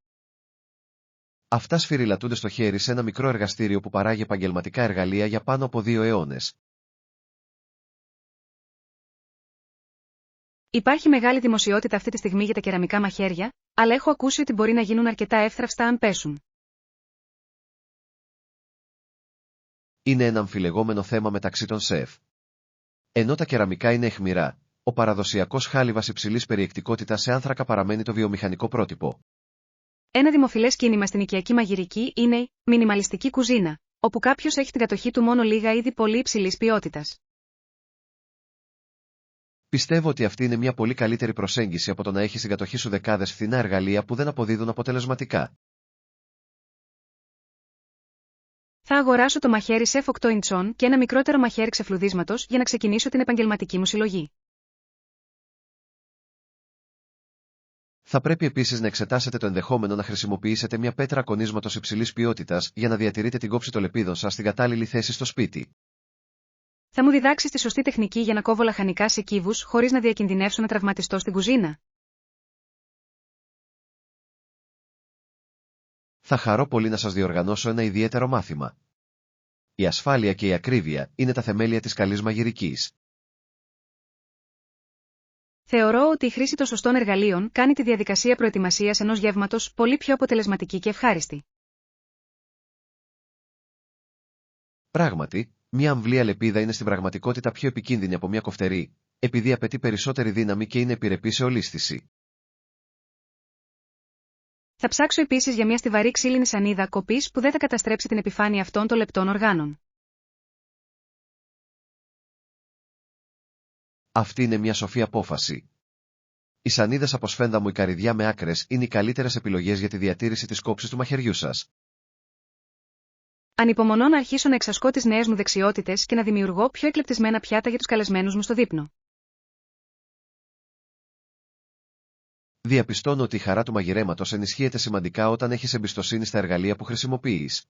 Αυτά σφυριλατούνται στο χέρι σε ένα μικρό εργαστήριο που παράγει επαγγελματικά εργαλεία για πάνω από 2 αιώνες. Υπάρχει μεγάλη δημοσιότητα αυτή τη στιγμή για τα κεραμικά μαχαίρια, αλλά έχω ακούσει ότι μπορεί να γίνουν αρκετά εύθραυστα αν πέσουν. Είναι ένα αμφιλεγόμενο θέμα μεταξύ των σεφ. Ενώ τα κεραμικά είναι αιχμηρά, ο παραδοσιακός χάλιβας υψηλής περιεκτικότητας σε άνθρακα παραμένει το βιομηχανικό πρότυπο. Ένα δημοφιλές κίνημα στην οικιακή μαγειρική είναι η μινιμαλιστική κουζίνα, όπου κάποιος έχει την κατοχή του μόνο λίγα είδη πολύ υψηλής ποιότητας. Πιστεύω ότι αυτή είναι μια πολύ καλύτερη προσέγγιση από το να έχεις στην κατοχή σου δεκάδες φθηνά εργαλεία που δεν αποδίδουν αποτελεσματικά. Θα αγοράσω το μαχαίρι Chef 8 ιντσών και ένα μικρότερο μαχαίρι ξεφλουδίσματος για να ξεκινήσω την επαγγελματική μου συλλογή. Θα πρέπει επίσης να εξετάσετε το ενδεχόμενο να χρησιμοποιήσετε μια πέτρα κονίσματος υψηλής ποιότητας για να διατηρείτε την κόψη των λεπίδων σας στην κατάλληλη θέση στο σπίτι. Θα μου διδάξεις τη σωστή τεχνική για να κόβω λαχανικά σε κύβους χωρίς να διακινδυνεύσω να τραυματιστώ στην κουζίνα. Θα χαρώ πολύ να σας διοργανώσω ένα ιδιαίτερο μάθημα. Η ασφάλεια και η ακρίβεια είναι τα θεμέλια της καλής μαγειρικής. Θεωρώ ότι η χρήση των σωστών εργαλείων κάνει τη διαδικασία προετοιμασίας ενός γεύματος πολύ πιο αποτελεσματική και ευχάριστη. Πράγματι, μια αμβλία λεπίδα είναι στην πραγματικότητα πιο επικίνδυνη από μια κοφτερή, επειδή απαιτεί περισσότερη δύναμη και είναι επιρρεπή σε ολίσθηση. Θα ψάξω επίσης για μια στιβαρή ξύλινη σανίδα κοπής που δεν θα καταστρέψει την επιφάνεια αυτών των λεπτών οργάνων. Αυτή είναι μια σοφή απόφαση. Οι σανίδες από σφένδαμου ή καρυδιά με άκρες είναι οι καλύτερες επιλογές για τη διατήρηση της κόψης του μαχαιριού σας. Ανυπομονώ να αρχίσω να εξασκώ τις νέες μου δεξιότητες και να δημιουργώ πιο εκλεπτισμένα πιάτα για τους καλεσμένους μου στο δείπνο. Διαπιστώνω ότι η χαρά του μαγειρέματος ενισχύεται σημαντικά όταν έχεις εμπιστοσύνη στα εργαλεία που χρησιμοποιείς.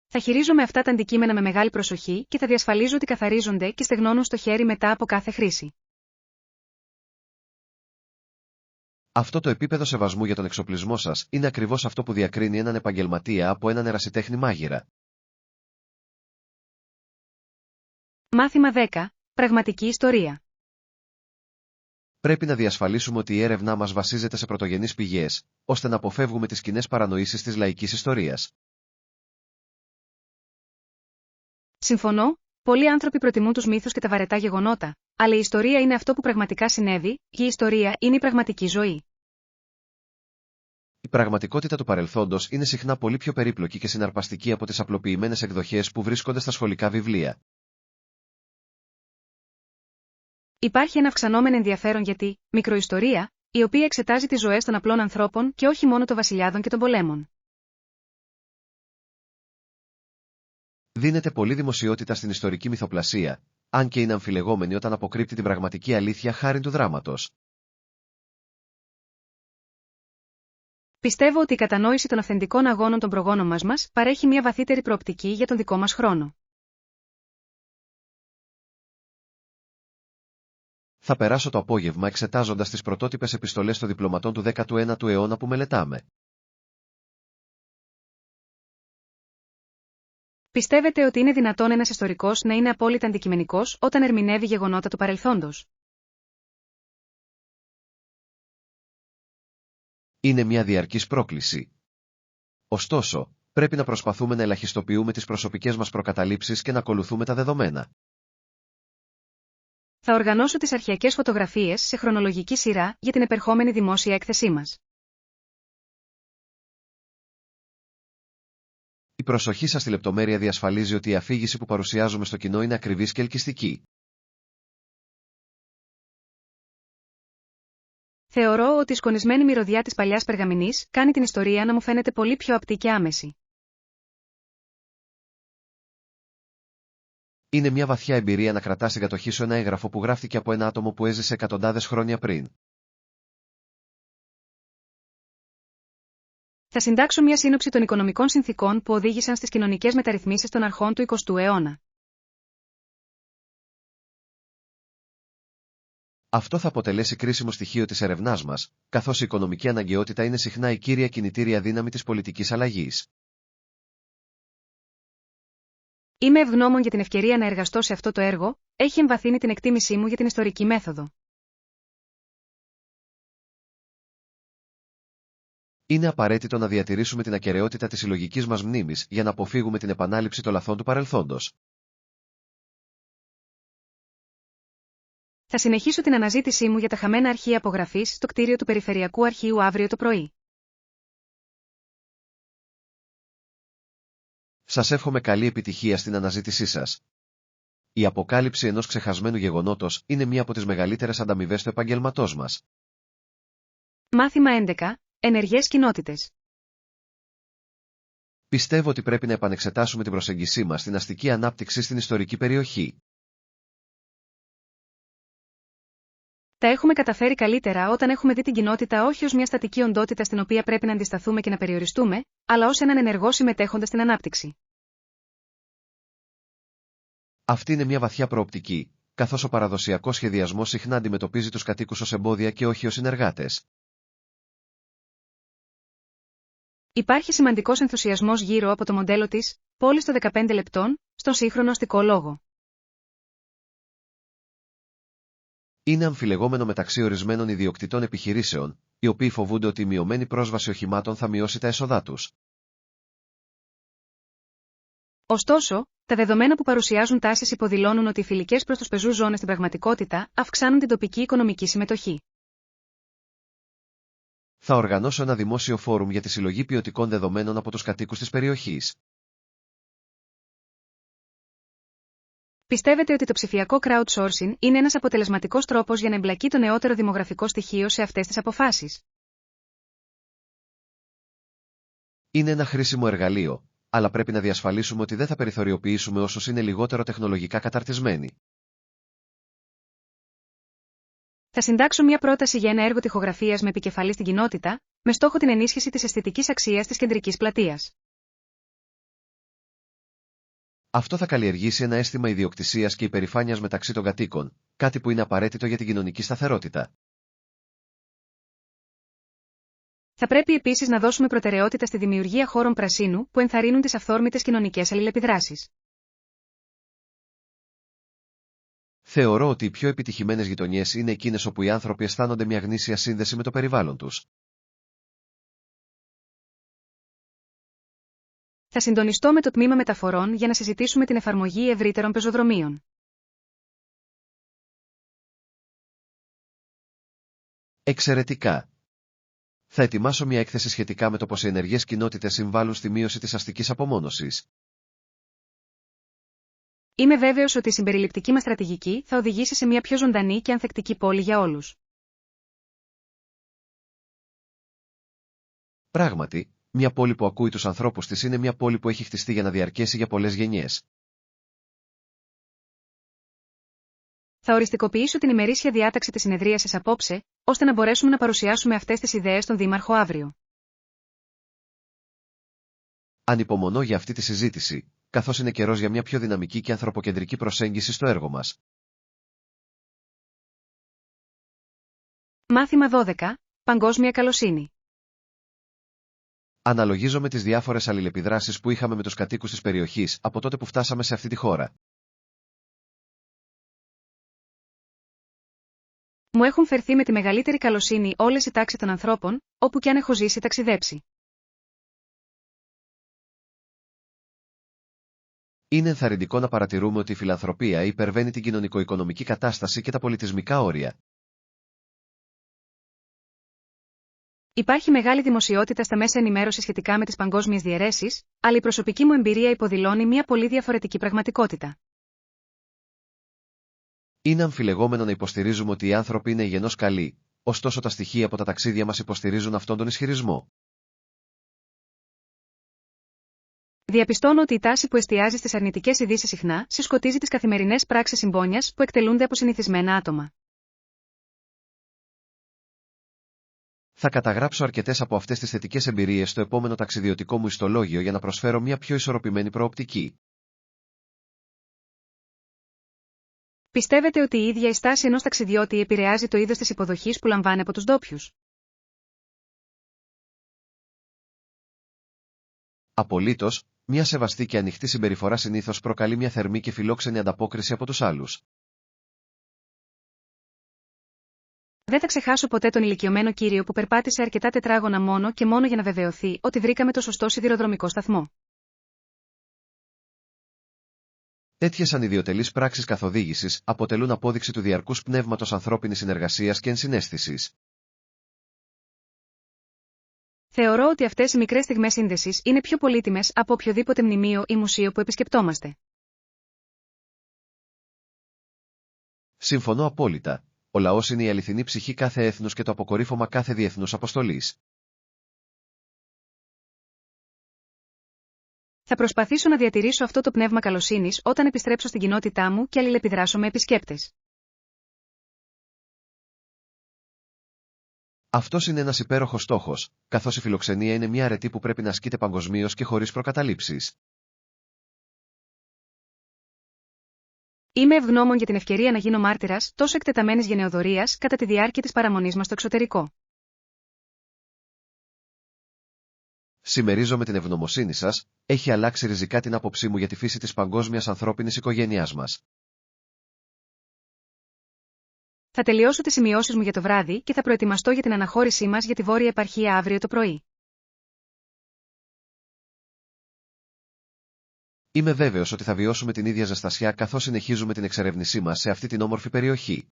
Θα χειρίζομαι αυτά τα αντικείμενα με μεγάλη προσοχή και θα διασφαλίζω ότι καθαρίζονται και στεγνώνουν στο χέρι μετά από κάθε χρήση. Αυτό το επίπεδο σεβασμού για τον εξοπλισμό σας είναι ακριβώς αυτό που διακρίνει έναν επαγγελματία από έναν ερασιτέχνη μάγειρα. Μάθημα 10. Πραγματική ιστορία. Πρέπει να διασφαλίσουμε ότι η έρευνά μας βασίζεται σε πρωτογενείς πηγές, ώστε να αποφεύγουμε τις κοινές παρανοήσεις της λαϊκής ιστορίας. Συμφωνώ, πολλοί άνθρωποι προτιμούν τους μύθους και τα βαρετά γεγονότα, αλλά η ιστορία είναι αυτό που πραγματικά συνέβη, και η ιστορία είναι η πραγματική ζωή. Η πραγματικότητα του παρελθόντος είναι συχνά πολύ πιο περίπλοκη και συναρπαστική από τις απλοποιημένες εκδοχές που βρίσκονται στα σχολικά βιβλία. Υπάρχει ένα αυξανόμενο ενδιαφέρον για τη μικροϊστορία, η οποία εξετάζει τις ζωές των απλών ανθρώπων και όχι μόνο των βασιλιάδων και των πολέμων. Δίνεται πολλή δημοσιότητα στην ιστορική μυθοπλασία, αν και είναι αμφιλεγόμενη όταν αποκρύπτει την πραγματική αλήθεια χάριν του δράματος. Πιστεύω ότι η κατανόηση των αυθεντικών αγώνων των προγόνων μας παρέχει μια βαθύτερη προοπτική για τον δικό μας χρόνο. Θα περάσω το απόγευμα εξετάζοντας τις πρωτότυπες επιστολές των διπλωματών του 19ου αιώνα που μελετάμε. Πιστεύετε ότι είναι δυνατόν ένας ιστορικός να είναι απόλυτα αντικειμενικός όταν ερμηνεύει γεγονότα του παρελθόντος? Είναι μια διαρκής πρόκληση. Ωστόσο, πρέπει να προσπαθούμε να ελαχιστοποιούμε τις προσωπικές μας προκαταλήψεις και να ακολουθούμε τα δεδομένα. Θα οργανώσω τις αρχαιακές φωτογραφίες σε χρονολογική σειρά για την επερχόμενη δημόσια έκθεσή μας. Η προσοχή σας στη λεπτομέρεια διασφαλίζει ότι η αφήγηση που παρουσιάζουμε στο κοινό είναι ακριβής και ελκυστική. Θεωρώ ότι η σκονισμένη μυρωδιά της παλιάς περγαμηνής κάνει την ιστορία να μου φαίνεται πολύ πιο απτή και άμεση. Είναι μια βαθιά εμπειρία να κρατάς στην κατοχή σου ένα έγγραφο που γράφτηκε από ένα άτομο που έζησε εκατοντάδες χρόνια πριν. Θα συντάξω μια σύνοψη των οικονομικών συνθηκών που οδήγησαν στις κοινωνικές μεταρρυθμίσεις των αρχών του 20ου αιώνα. Αυτό θα αποτελέσει κρίσιμο στοιχείο της ερευνάς μας, καθώς η οικονομική αναγκαιότητα είναι συχνά η κύρια κινητήρια δύναμη της πολιτικής αλλαγής. Είμαι ευγνώμων για την ευκαιρία να εργαστώ σε αυτό το έργο, έχει εμβαθύνει την εκτίμησή μου για την ιστορική μέθοδο. Είναι απαραίτητο να διατηρήσουμε την ακεραιότητα της συλλογικής μας μνήμης για να αποφύγουμε την επανάληψη των λαθών του παρελθόντος. Θα συνεχίσω την αναζήτησή μου για τα χαμένα αρχεία απογραφής στο κτίριο του Περιφερειακού Αρχείου αύριο το πρωί. Σας εύχομαι καλή επιτυχία στην αναζήτησή σας. Η αποκάλυψη ενός ξεχασμένου γεγονότος είναι μία από τις μεγαλύτερες ανταμοιβές του επαγγελματός μας. Μάθημα 11. Ενεργές κοινότητες. Πιστεύω ότι πρέπει να επανεξετάσουμε την προσέγγισή μας στην αστική ανάπτυξη στην ιστορική περιοχή. Τα έχουμε καταφέρει καλύτερα όταν έχουμε δει την κοινότητα όχι ως μια στατική οντότητα στην οποία πρέπει να αντισταθούμε και να περιοριστούμε, αλλά ως έναν ενεργό συμμετέχοντα στην ανάπτυξη. Αυτή είναι μια βαθιά προοπτική, καθώς ο παραδοσιακός σχεδιασμός συχνά αντιμετωπίζει τους κατοίκους ως εμπόδια και όχι ως συνεργάτες. Υπάρχει σημαντικός ενθουσιασμός γύρω από το μοντέλο της πόλης των 15 λεπτών, στον σύγχρονο αστικό λόγο. Είναι αμφιλεγόμενο μεταξύ ορισμένων ιδιοκτητών επιχειρήσεων, οι οποίοι φοβούνται ότι η μειωμένη πρόσβαση οχημάτων θα μειώσει τα έσοδά τους. Ωστόσο, τα δεδομένα που παρουσιάζουν τάσεις υποδηλώνουν ότι οι φιλικές προς τους πεζούς ζώνες στην πραγματικότητα αυξάνουν την τοπική οικονομική συμμετοχή. Θα οργανώσω ένα δημόσιο φόρουμ για τη συλλογή ποιοτικών δεδομένων από τους κατοίκους της περιοχής. Πιστεύετε ότι το ψηφιακό crowdsourcing είναι ένας αποτελεσματικός τρόπος για να εμπλακεί το νεότερο δημογραφικό στοιχείο σε αυτές τις αποφάσεις? Είναι ένα χρήσιμο εργαλείο, αλλά πρέπει να διασφαλίσουμε ότι δεν θα περιθωριοποιήσουμε όσους είναι λιγότερο τεχνολογικά καταρτισμένοι. Θα συντάξω μια πρόταση για ένα έργο τοιχογραφίας με επικεφαλή στην κοινότητα, με στόχο την ενίσχυση της αισθητικής αξίας της κεντρικής πλατείας. Αυτό θα καλλιεργήσει ένα αίσθημα ιδιοκτησίας και υπερηφάνειας μεταξύ των κατοίκων, κάτι που είναι απαραίτητο για την κοινωνική σταθερότητα. Θα πρέπει επίσης να δώσουμε προτεραιότητα στη δημιουργία χώρων πρασίνου που ενθαρρύνουν τις αυθόρμητες κοινωνικές αλληλεπιδράσεις. Θεωρώ ότι οι πιο επιτυχημένες γειτονιές είναι εκείνες όπου οι άνθρωποι αισθάνονται μια γνήσια σύνδεση με το περιβάλλον τους. Θα συντονιστώ με το τμήμα μεταφορών για να συζητήσουμε την εφαρμογή ευρύτερων πεζοδρομίων. Εξαιρετικά! Θα ετοιμάσω μια έκθεση σχετικά με το πώς οι ενεργές κοινότητες συμβάλλουν στη μείωση της αστικής απομόνωσης. Είμαι βέβαιος ότι η συμπεριληπτική μας στρατηγική θα οδηγήσει σε μια πιο ζωντανή και ανθεκτική πόλη για όλους. Πράγματι, μια πόλη που ακούει τους ανθρώπους της είναι μια πόλη που έχει χτιστεί για να διαρκέσει για πολλές γενιές. Θα οριστικοποιήσω την ημερήσια διάταξη της συνεδρίασης απόψε, ώστε να μπορέσουμε να παρουσιάσουμε αυτές τις ιδέες στον Δήμαρχο αύριο. Ανυπομονώ για αυτή τη συζήτηση, καθώς είναι καιρός για μια πιο δυναμική και ανθρωποκεντρική προσέγγιση στο έργο μας. Μάθημα 12. Παγκόσμια καλοσύνη. Αναλογίζομαι τις διάφορες αλληλεπιδράσεις που είχαμε με τους κατοίκους της περιοχής από τότε που φτάσαμε σε αυτή τη χώρα. Μου έχουν φερθεί με τη μεγαλύτερη καλοσύνη όλες οι τάξεις των ανθρώπων, όπου κι αν έχω ζήσει ταξιδέψει. Είναι ενθαρρυντικό να παρατηρούμε ότι η φιλανθρωπία υπερβαίνει την κοινωνικο-οικονομική κατάσταση και τα πολιτισμικά όρια. Υπάρχει μεγάλη δημοσιότητα στα μέσα ενημέρωσης σχετικά με τις παγκόσμιες διαιρέσεις, αλλά η προσωπική μου εμπειρία υποδηλώνει μια πολύ διαφορετική πραγματικότητα. Είναι αμφιλεγόμενο να υποστηρίζουμε ότι οι άνθρωποι είναι γενώς καλοί, ωστόσο τα στοιχεία από τα ταξίδια μας υποστηρίζουν αυτόν τον ισχυρισμό. Διαπιστώνω ότι η τάση που εστιάζει στις αρνητικές ειδήσεις συχνά συσκοτίζει τις καθημερινές πράξεις συμπόνιας που εκτελούνται από συνηθισμένα άτομα. Θα καταγράψω αρκετές από αυτές τις θετικές εμπειρίες στο επόμενο ταξιδιωτικό μου ιστολόγιο για να προσφέρω μια πιο ισορροπημένη προοπτική. Πιστεύετε ότι η ίδια η στάση ενός ταξιδιώτη επηρεάζει το είδος της υποδοχής που λαμβάνει από τους ντόπιους? Απολύτως, μια σεβαστή και ανοιχτή συμπεριφορά συνήθως προκαλεί μια θερμή και φιλόξενη ανταπόκριση από τους άλλους. Δεν θα ξεχάσω ποτέ τον ηλικιωμένο κύριο που περπάτησε αρκετά τετράγωνα μόνο και μόνο για να βεβαιωθεί ότι βρήκαμε το σωστό σιδηροδρομικό σταθμό. Τέτοιες ανιδιοτελείς πράξεις καθοδήγησης αποτελούν απόδειξη του διαρκούς πνεύματος ανθρώπινης συνεργασίας και ενσυναίσθησης. Θεωρώ ότι αυτές οι μικρές στιγμές σύνδεσης είναι πιο πολύτιμες από οποιοδήποτε μνημείο ή μουσείο που επισκεπτόμαστε. Συμφωνώ απόλυτα. Ο λαός είναι η αληθινή ψυχή κάθε έθνους και το αποκορύφωμα κάθε διεθνούς αποστολής. Θα προσπαθήσω να διατηρήσω αυτό το πνεύμα καλοσύνης όταν επιστρέψω στην κοινότητά μου και αλληλεπιδράσω με επισκέπτες. Αυτός είναι ένας υπέροχος στόχος, καθώς η φιλοξενία είναι μια αρετή που πρέπει να ασκείται παγκοσμίως και χωρίς προκαταλήψεις. Είμαι ευγνώμων για την ευκαιρία να γίνω μάρτυρας τόσο εκτεταμένης γενεοδορίας κατά τη διάρκεια της παραμονής μας στο εξωτερικό. Συμμερίζομαι την ευγνωμοσύνη σας, έχει αλλάξει ριζικά την άποψή μου για τη φύση της παγκόσμιας ανθρώπινης οικογένειάς μας. Θα τελειώσω τις σημειώσεις μου για το βράδυ και θα προετοιμαστώ για την αναχώρησή μας για τη Βόρεια Επαρχία αύριο το πρωί. Είμαι βέβαιος ότι θα βιώσουμε την ίδια ζεστασιά καθώς συνεχίζουμε την εξερεύνησή μας σε αυτή την όμορφη περιοχή.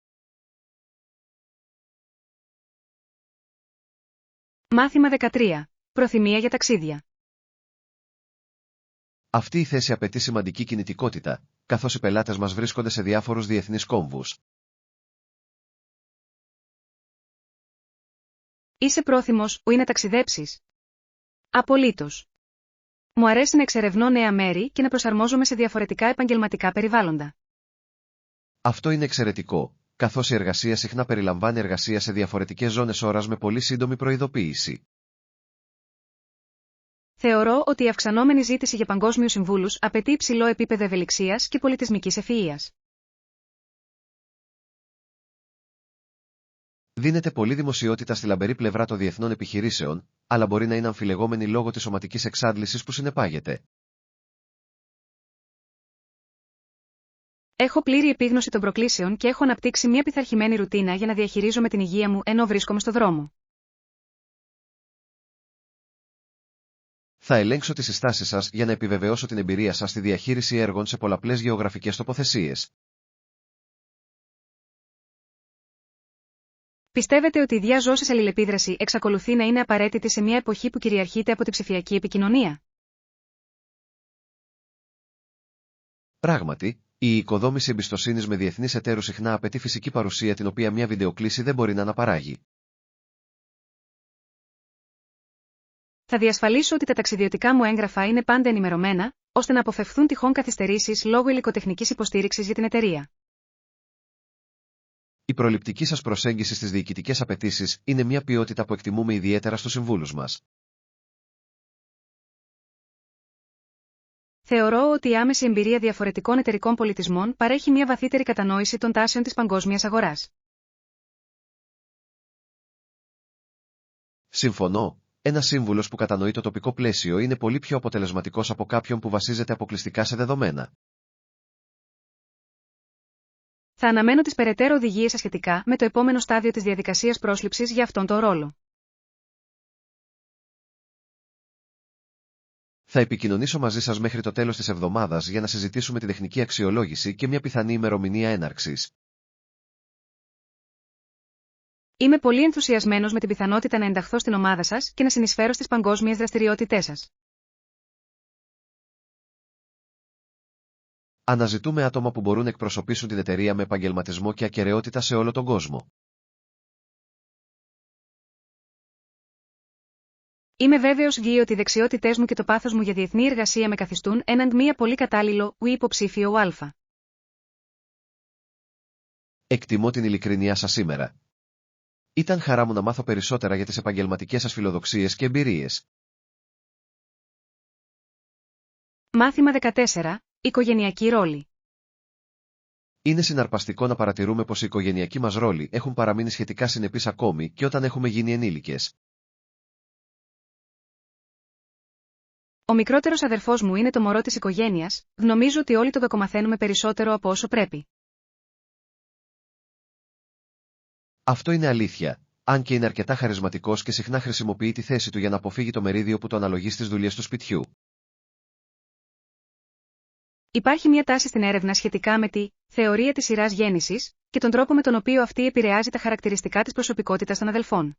Μάθημα 13. Προθυμία για ταξίδια. Αυτή η θέση απαιτεί σημαντική κινητικότητα, καθώς οι πελάτες μας βρίσκονται σε διάφορους διεθνείς κόμβους. Είσαι πρόθυμος ή να ταξιδέψεις? Απολύτως. Μου αρέσει να εξερευνώ νέα μέρη και να προσαρμόζομαι σε διαφορετικά επαγγελματικά περιβάλλοντα. Αυτό είναι εξαιρετικό, καθώς η εργασία συχνά περιλαμβάνει εργασία σε διαφορετικές ζώνες ώρας με πολύ σύντομη προειδοποίηση. Θεωρώ ότι η αυξανόμενη ζήτηση για παγκόσμιους συμβούλους απαιτεί υψηλό επίπεδο ευελιξίας και πολιτισμικής ευφυΐας. Δίνεται πολλή δημοσιότητα στη λαμπερή πλευρά των διεθνών επιχειρήσεων, αλλά μπορεί να είναι αμφιλεγόμενη λόγω της σωματικής εξάντλησης που συνεπάγεται. Έχω πλήρη επίγνωση των προκλήσεων και έχω αναπτύξει μια πειθαρχημένη ρουτίνα για να διαχειρίζομαι την υγεία μου ενώ βρίσκομαι στο δρόμο. Θα ελέγξω τις συστάσεις σας για να επιβεβαιώσω την εμπειρία σας στη διαχείριση έργων σε πολλαπλές γεωγραφικές τοποθεσίες. Πιστεύετε ότι η διαζώσης αλληλεπίδραση εξακολουθεί να είναι απαραίτητη σε μια εποχή που κυριαρχείται από τη ψηφιακή επικοινωνία? Πράγματι, η οικοδόμηση εμπιστοσύνης με διεθνείς εταίρους συχνά απαιτεί φυσική παρουσία την οποία μια βιντεοκλήση δεν μπορεί να αναπαράγει. Θα διασφαλίσω ότι τα ταξιδιωτικά μου έγγραφα είναι πάντα ενημερωμένα, ώστε να αποφευθούν τυχόν καθυστερήσεις λόγω υλικοτεχνικής υποστήριξης για την εταιρεία. Η προληπτική σας προσέγγιση στις διοικητικές απαιτήσεις είναι μια ποιότητα που εκτιμούμε ιδιαίτερα στους συμβούλους μας. Θεωρώ ότι η άμεση εμπειρία διαφορετικών εταιρικών πολιτισμών παρέχει μια βαθύτερη κατανόηση των τάσεων της παγκόσμιας αγοράς. Συμφωνώ, ένας σύμβουλος που κατανοεί το τοπικό πλαίσιο είναι πολύ πιο αποτελεσματικός από κάποιον που βασίζεται αποκλειστικά σε δεδομένα. Θα αναμένω τις περαιτέρω οδηγίες σας σχετικά με το επόμενο στάδιο της διαδικασίας πρόσληψης για αυτόν τον ρόλο. Θα επικοινωνήσω μαζί σας μέχρι το τέλος της εβδομάδας για να συζητήσουμε τη τεχνική αξιολόγηση και μια πιθανή ημερομηνία έναρξης. Είμαι πολύ ενθουσιασμένος με την πιθανότητα να ενταχθώ στην ομάδα σας και να συνεισφέρω στις παγκόσμιες δραστηριότητές σας. Αναζητούμε άτομα που μπορούν να εκπροσωπήσουν την εταιρεία με επαγγελματισμό και ακεραιότητα σε όλο τον κόσμο. Είμαι βέβαιος ότι οι δεξιότητές μου και το πάθος μου για διεθνή εργασία με καθιστούν έναν μία πολύ κατάλληλο υποψήφιο Α. Εκτιμώ την ειλικρινιά σας σήμερα. Ήταν χαρά μου να μάθω περισσότερα για τις επαγγελματικές σας φιλοδοξίες και εμπειρίες. Μάθημα 14. Οικογενειακή ρόλη. Είναι συναρπαστικό να παρατηρούμε πως οι οικογενειακοί μας ρόλοι έχουν παραμείνει σχετικά συνεπείς ακόμη και όταν έχουμε γίνει ενήλικες. Ο μικρότερος αδερφός μου είναι το μωρό της οικογένειας, νομίζω ότι όλοι το δοκομαθαίνουμε περισσότερο από όσο πρέπει. Αυτό είναι αλήθεια, αν και είναι αρκετά χαρισματικός και συχνά χρησιμοποιεί τη θέση του για να αποφύγει το μερίδιο που το αναλογεί στις δουλειές του σπιτιού. Υπάρχει μια τάση στην έρευνα σχετικά με τη θεωρία της σειράς γέννησης και τον τρόπο με τον οποίο αυτή επηρεάζει τα χαρακτηριστικά της προσωπικότητας των αδελφών.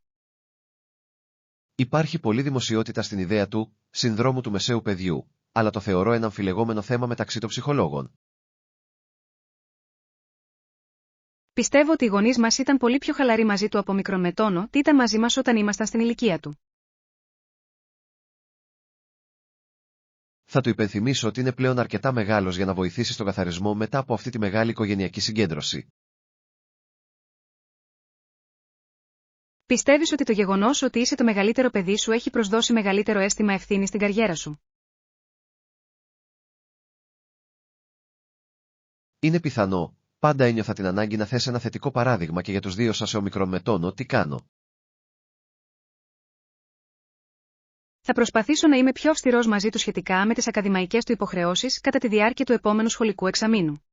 Υπάρχει πολλή δημοσιότητα στην ιδέα του συνδρόμου του μεσαίου παιδιού, αλλά το θεωρώ ένα αμφιλεγόμενο θέμα μεταξύ των ψυχολόγων. Πιστεύω ότι οι γονείς μας ήταν πολύ πιο χαλαροί μαζί του από μικρόν με τόνο τι ήταν μαζί μας όταν ήμασταν στην ηλικία του. Θα του υπενθυμίσω ότι είναι πλέον αρκετά μεγάλος για να βοηθήσει στον καθαρισμό μετά από αυτή τη μεγάλη οικογενειακή συγκέντρωση. Πιστεύεις ότι το γεγονός ότι είσαι το μεγαλύτερο παιδί σου έχει προσδώσει μεγαλύτερο αίσθημα ευθύνης στην καριέρα σου? Είναι πιθανό, πάντα ένιωθα την ανάγκη να θες ένα θετικό παράδειγμα και για τους δύο σας σε ομικρόν με τόνο τι κάνω. Θα προσπαθήσω να είμαι πιο αυστηρός μαζί του σχετικά με τις ακαδημαϊκές του υποχρεώσεις κατά τη διάρκεια του επόμενου σχολικού εξαμήνου.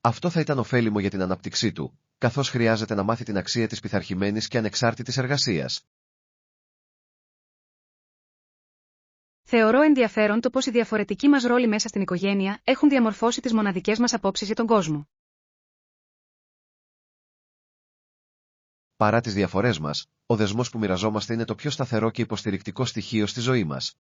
Αυτό θα ήταν ωφέλιμο για την ανάπτυξή του, καθώς χρειάζεται να μάθει την αξία της πειθαρχημένης και ανεξάρτητης εργασίας. Θεωρώ ενδιαφέρον το πως οι διαφορετικοί μας ρόλοι μέσα στην οικογένεια έχουν διαμορφώσει τις μοναδικές μας απόψεις για τον κόσμο. Παρά τις διαφορές μας, ο δεσμός που μοιραζόμαστε είναι το πιο σταθερό και υποστηρικτικό στοιχείο στη ζωή μας.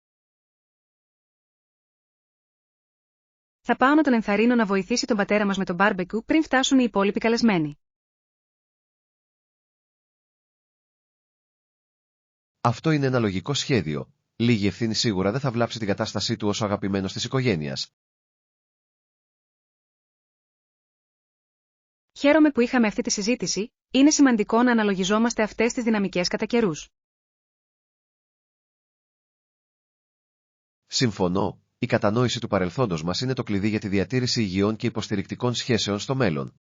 Θα πάω να τον ενθαρρύνω να βοηθήσει τον πατέρα μας με τον μπάρμπεκου πριν φτάσουν οι υπόλοιποι καλεσμένοι. Αυτό είναι ένα λογικό σχέδιο. Λίγη ευθύνη σίγουρα δεν θα βλάψει την κατάστασή του ως αγαπημένος της οικογένειας. Χαίρομαι που είχαμε αυτή τη συζήτηση, είναι σημαντικό να αναλογιζόμαστε αυτές τις δυναμικές κατά καιρούς. Συμφωνώ, η κατανόηση του παρελθόντος μας είναι το κλειδί για τη διατήρηση υγιών και υποστηρικτικών σχέσεων στο μέλλον.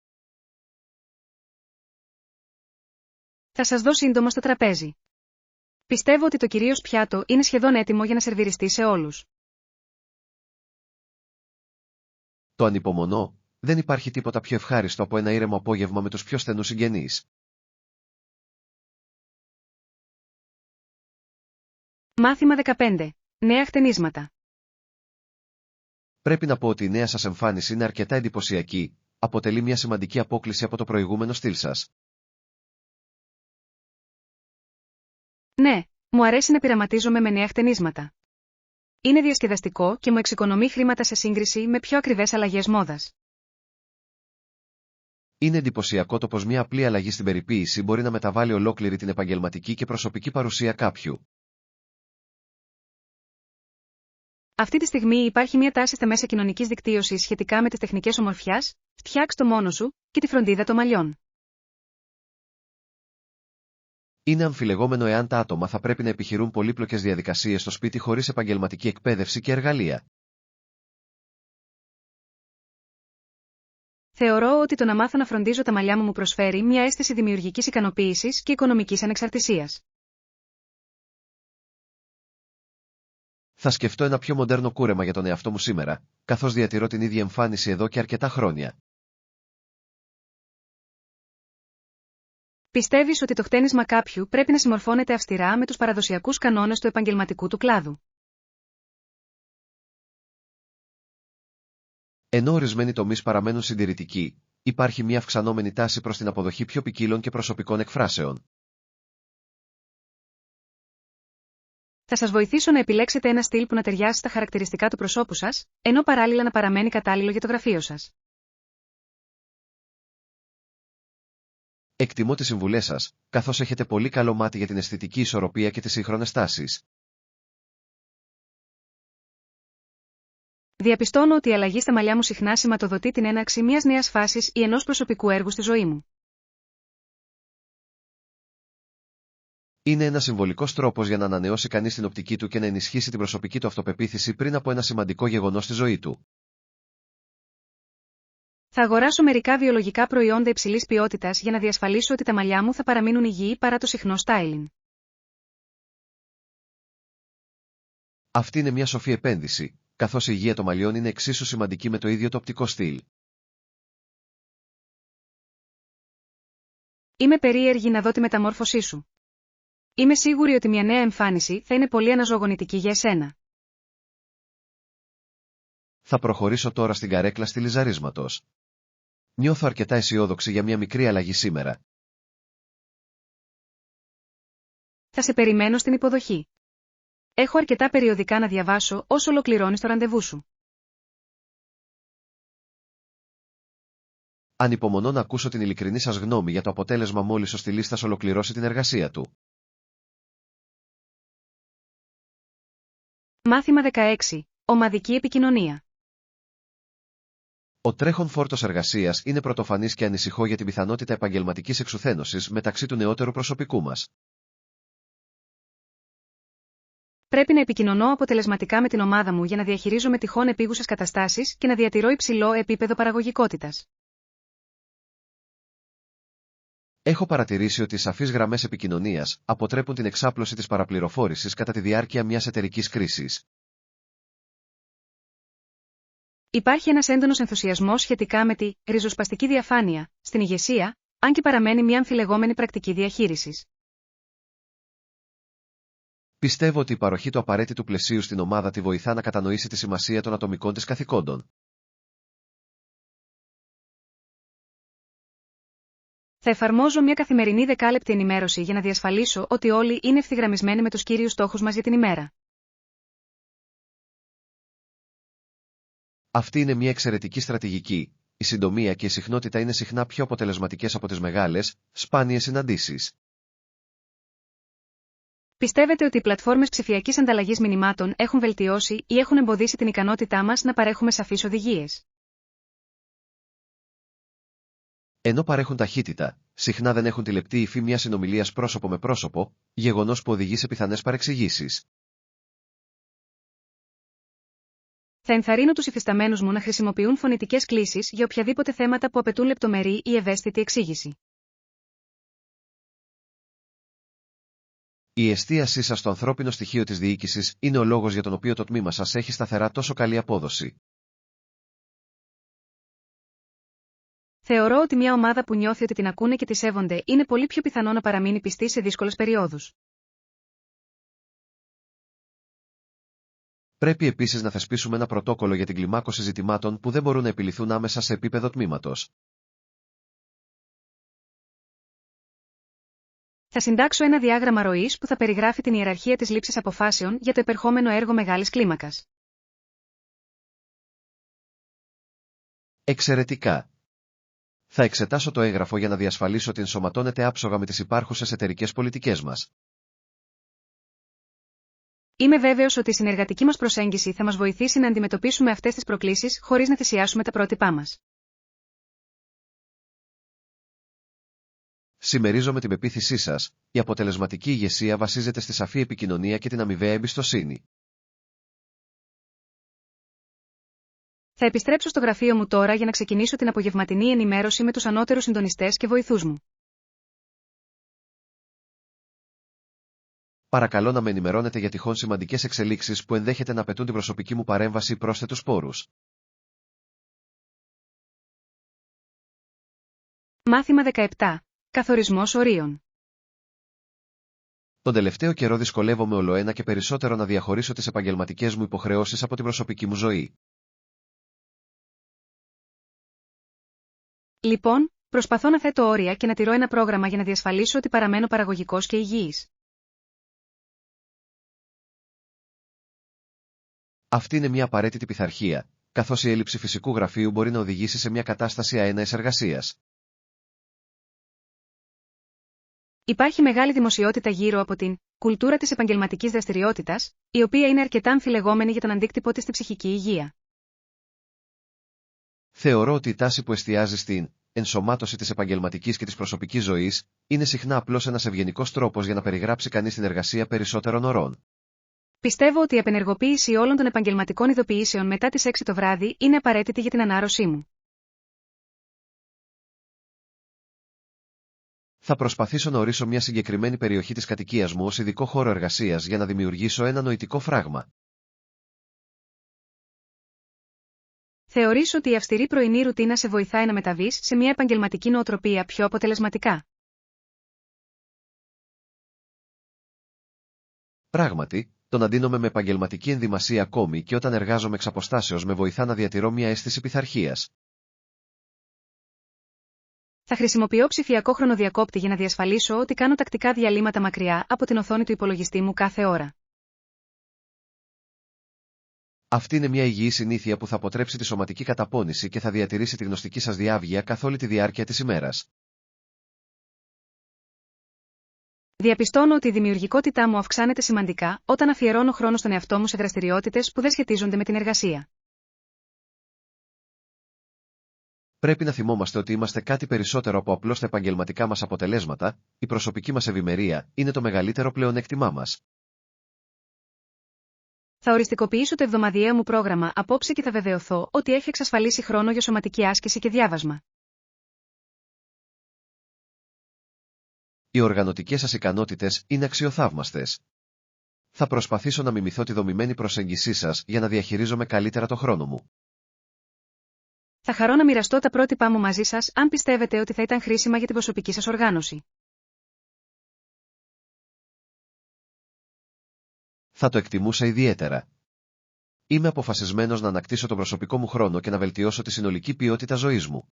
Θα σας δω σύντομα στο τραπέζι. Πιστεύω ότι το κυρίως πιάτο είναι σχεδόν έτοιμο για να σερβιριστεί σε όλους. Το ανυπομονώ, δεν υπάρχει τίποτα πιο ευχάριστο από ένα ήρεμο απόγευμα με τους πιο στενούς συγγενείς. Μάθημα 15. Νέα χτενίσματα. Πρέπει να πω ότι η νέα σας εμφάνιση είναι αρκετά εντυπωσιακή, αποτελεί μια σημαντική απόκλιση από το προηγούμενο στυλ σας. Ναι, μου αρέσει να πειραματίζομαι με νέα χτενίσματα. Είναι διασκεδαστικό και μου εξοικονομεί χρήματα σε σύγκριση με πιο ακριβές αλλαγές μόδας. Είναι εντυπωσιακό το πως μια απλή αλλαγή στην περιποίηση μπορεί να μεταβάλει ολόκληρη την επαγγελματική και προσωπική παρουσία κάποιου. Αυτή τη στιγμή υπάρχει μια τάση στα μέσα κοινωνικής δικτύωσης σχετικά με τις τεχνικές ομορφιάς, φτιάξ' το μόνο σου, και τη φροντίδα των μαλλιών. Είναι αμφιλεγόμενο εάν τα άτομα θα πρέπει να επιχειρούν πολύπλοκες διαδικασίες στο σπίτι χωρίς επαγγελματική εκπαίδευση και εργαλεία. Θεωρώ ότι το να μάθω να φροντίζω τα μαλλιά μου προσφέρει μια αίσθηση δημιουργικής ικανοποίησης και οικονομικής ανεξαρτησίας. Θα σκεφτώ ένα πιο μοντέρνο κούρεμα για τον εαυτό μου σήμερα, καθώς διατηρώ την ίδια εμφάνιση εδώ και αρκετά χρόνια. Πιστεύεις ότι το χτένισμα κάποιου πρέπει να συμμορφώνεται αυστηρά με τους παραδοσιακούς κανόνες του επαγγελματικού του κλάδου? Ενώ ορισμένοι τομείς παραμένουν συντηρητικοί, υπάρχει μια αυξανόμενη τάση προς την αποδοχή πιο ποικίλων και προσωπικών εκφράσεων. Θα σας βοηθήσω να επιλέξετε ένα στυλ που να ταιριάσει στα χαρακτηριστικά του προσώπου σας, ενώ παράλληλα να παραμένει κατάλληλο για το γραφείο σας. Εκτιμώ τις συμβουλές σας, καθώς έχετε πολύ καλό μάτι για την αισθητική ισορροπία και τις σύγχρονες τάσεις. Διαπιστώνω ότι η αλλαγή στα μαλλιά μου συχνά σηματοδοτεί την έναρξη μιας νέας φάσης ή ενός προσωπικού έργου στη ζωή μου. Είναι ένας συμβολικός τρόπος για να ανανεώσει κανείς την οπτική του και να ενισχύσει την προσωπική του αυτοπεποίθηση πριν από ένα σημαντικό γεγονός στη ζωή του. Θα αγοράσω μερικά βιολογικά προϊόντα υψηλής ποιότητας για να διασφαλίσω ότι τα μαλλιά μου θα παραμείνουν υγιή παρά το συχνό styling. Αυτή είναι μια σοφή επένδυση, καθώς η υγεία των μαλλιών είναι εξίσου σημαντική με το ίδιο το οπτικό στυλ. Είμαι περίεργη να δω τη μεταμόρφωσή σου. Είμαι σίγουρη ότι μια νέα εμφάνιση θα είναι πολύ αναζωογονητική για εσένα. Θα προχωρήσω τώρα στην καρέκλα στυλιζαρίσματος. Νιώθω αρκετά αισιόδοξη για μια μικρή αλλαγή σήμερα. Θα σε περιμένω στην υποδοχή. Έχω αρκετά περιοδικά να διαβάσω όσο ολοκληρώνεις το ραντεβού σου. Ανυπομονώ να ακούσω την ειλικρινή σας γνώμη για το αποτέλεσμα μόλις ο στυλίστας ολοκληρώσει την εργασία του. Μάθημα 16. Ομαδική επικοινωνία. Ο τρέχον φόρτος εργασίας είναι πρωτοφανής και ανησυχώ για την πιθανότητα επαγγελματικής εξουθένωσης μεταξύ του νεότερου προσωπικού μας. Πρέπει να επικοινωνώ αποτελεσματικά με την ομάδα μου για να διαχειρίζομαι τυχόν επίγουσες καταστάσεις και να διατηρώ υψηλό επίπεδο παραγωγικότητας. Έχω παρατηρήσει ότι οι σαφείς γραμμές επικοινωνίας αποτρέπουν την εξάπλωση της παραπληροφόρησης κατά τη διάρκεια μιας εταιρικής κρίσης. Υπάρχει ένας έντονος ενθουσιασμός σχετικά με τη ριζοσπαστική διαφάνεια στην ηγεσία, αν και παραμένει μια αμφιλεγόμενη πρακτική διαχείρισης. Πιστεύω ότι η παροχή του απαραίτητου πλαισίου στην ομάδα τη βοηθά να κατανοήσει τη σημασία των ατομικών της καθηκόντων. Θα εφαρμόζω μια καθημερινή δεκάλεπτη ενημέρωση για να διασφαλίσω ότι όλοι είναι ευθυγραμμισμένοι με τους κύριους στόχους μας για την ημέρα. Αυτή είναι μια εξαιρετική στρατηγική. Η συντομία και η συχνότητα είναι συχνά πιο αποτελεσματικές από τις μεγάλες, σπάνιες συναντήσεις. Πιστεύετε ότι οι πλατφόρμες ψηφιακής ανταλλαγής μηνυμάτων έχουν βελτιώσει ή έχουν εμποδίσει την ικανότητά μας να παρέχουμε σαφείς οδηγίες? Ενώ παρέχουν ταχύτητα, συχνά δεν έχουν τη λεπτή υφή μιας συνομιλίας πρόσωπο με πρόσωπο, γεγονός που οδηγεί σε πιθανές παρεξηγήσεις. Θα ενθαρρύνω τους υφισταμένους μου να χρησιμοποιούν φωνητικές κλήσεις για οποιαδήποτε θέματα που απαιτούν λεπτομερή ή ευαίσθητη εξήγηση. Η εστίασή σας στο ανθρώπινο στοιχείο της διοίκησης είναι ο λόγος για τον οποίο το τμήμα σας έχει σταθερά τόσο καλή απόδοση. Θεωρώ ότι μια ομάδα που νιώθει ότι την ακούνε και τη σέβονται είναι πολύ πιο πιθανό να παραμείνει πιστή σε δύσκολες περιόδους. Πρέπει επίσης να θεσπίσουμε ένα πρωτόκολλο για την κλιμάκωση ζητημάτων που δεν μπορούν να επιληθούν άμεσα σε επίπεδο τμήματος. Θα συντάξω ένα διάγραμμα ροής που θα περιγράφει την ιεραρχία της λήψης αποφάσεων για το επερχόμενο έργο μεγάλης κλίμακας. Εξαιρετικά. Θα εξετάσω το έγγραφο για να διασφαλίσω ότι ενσωματώνεται άψογα με τις υπάρχουσες εταιρικές πολιτικές μας. Είμαι βέβαιος ότι η συνεργατική μας προσέγγιση θα μας βοηθήσει να αντιμετωπίσουμε αυτές τις προκλήσεις χωρίς να θυσιάσουμε τα πρότυπά μας. Συμμερίζομαι την πεποίθησή σας, η αποτελεσματική ηγεσία βασίζεται στη σαφή επικοινωνία και την αμοιβαία εμπιστοσύνη. Θα επιστρέψω στο γραφείο μου τώρα για να ξεκινήσω την απογευματινή ενημέρωση με τους ανώτερους συντονιστές και βοηθούς μου. Παρακαλώ να με ενημερώνετε για τυχόν σημαντικές εξελίξεις που ενδέχεται να απαιτούν την προσωπική μου παρέμβαση ή πρόσθετους πόρους. Μάθημα 17. Καθορισμός ορίων. Τον τελευταίο καιρό δυσκολεύομαι ολοένα και περισσότερο να διαχωρίσω τις επαγγελματικές μου υποχρεώσεις από την προσωπική μου ζωή. Λοιπόν, προσπαθώ να θέτω όρια και να τηρώ ένα πρόγραμμα για να διασφαλίσω ότι παραμένω παραγωγικός και υγιής. Αυτή είναι μια απαραίτητη πειθαρχία, καθώς η έλλειψη φυσικού γραφείου μπορεί να οδηγήσει σε μια κατάσταση αέναης εργασίας. Υπάρχει μεγάλη δημοσιότητα γύρω από την κουλτούρα της επαγγελματικής δραστηριότητας, η οποία είναι αρκετά αμφιλεγόμενη για τον αντίκτυπο της στη ψυχική υγεία. Θεωρώ ότι η τάση που εστιάζει στην ενσωμάτωση της επαγγελματικής και της προσωπικής ζωής είναι συχνά απλώς ένας ευγενικός τρόπος για να περιγράψει κανείς την εργασία περισσότερων ωρών. Πιστεύω ότι η απενεργοποίηση όλων των επαγγελματικών ειδοποιήσεων μετά τις 6 το βράδυ είναι απαραίτητη για την ανάρρωσή μου. Θα προσπαθήσω να ορίσω μια συγκεκριμένη περιοχή της κατοικίας μου ως ειδικό χώρο εργασίας για να δημιουργήσω ένα νοητικό φράγμα. Θεωρείς ότι η αυστηρή πρωινή ρουτίνα σε βοηθάει να μεταβείς σε μια επαγγελματική νοοτροπία πιο αποτελεσματικά? Πράγματι, το να ντύνομαι με επαγγελματική ενδυμασία ακόμη και όταν εργάζομαι εξ αποστάσεως με βοηθά να διατηρώ μια αίσθηση πειθαρχίας. Θα χρησιμοποιώ ψηφιακό χρονοδιακόπτη για να διασφαλίσω ότι κάνω τακτικά διαλύματα μακριά από την οθόνη του υπολογιστή μου κάθε ώρα. Αυτή είναι μια υγιή συνήθεια που θα αποτρέψει τη σωματική καταπώνηση και θα διατηρήσει τη γνωστική σας διάβγεια καθ' όλη τη διάρκεια της ημέρας. Διαπιστώνω ότι η δημιουργικότητά μου αυξάνεται σημαντικά όταν αφιερώνω χρόνο στον εαυτό μου σε δραστηριότητες που δεν σχετίζονται με την εργασία. Πρέπει να θυμόμαστε ότι είμαστε κάτι περισσότερο από απλώς τα επαγγελματικά μας αποτελέσματα, η προσωπική μας ευημερία είναι το μεγαλύτερο πλεονέκτημά μας. Θα οριστικοποιήσω το εβδομαδιαίο μου πρόγραμμα απόψε και θα βεβαιωθώ ότι έχει εξασφαλίσει χρόνο για σωματική άσκηση και διάβασμα. Οι οργανωτικές σας ικανότητες είναι αξιοθαύμαστες. Θα προσπαθήσω να μιμηθώ τη δομημένη προσέγγισή σας για να διαχειρίζομαι καλύτερα το χρόνο μου. Θα χαρώ να μοιραστώ τα πρότυπά μου μαζί σας αν πιστεύετε ότι θα ήταν χρήσιμα για την προσωπική σας οργάνωση. Θα το εκτιμούσα ιδιαίτερα. Είμαι αποφασισμένος να ανακτήσω τον προσωπικό μου χρόνο και να βελτιώσω τη συνολική ποιότητα ζωής μου.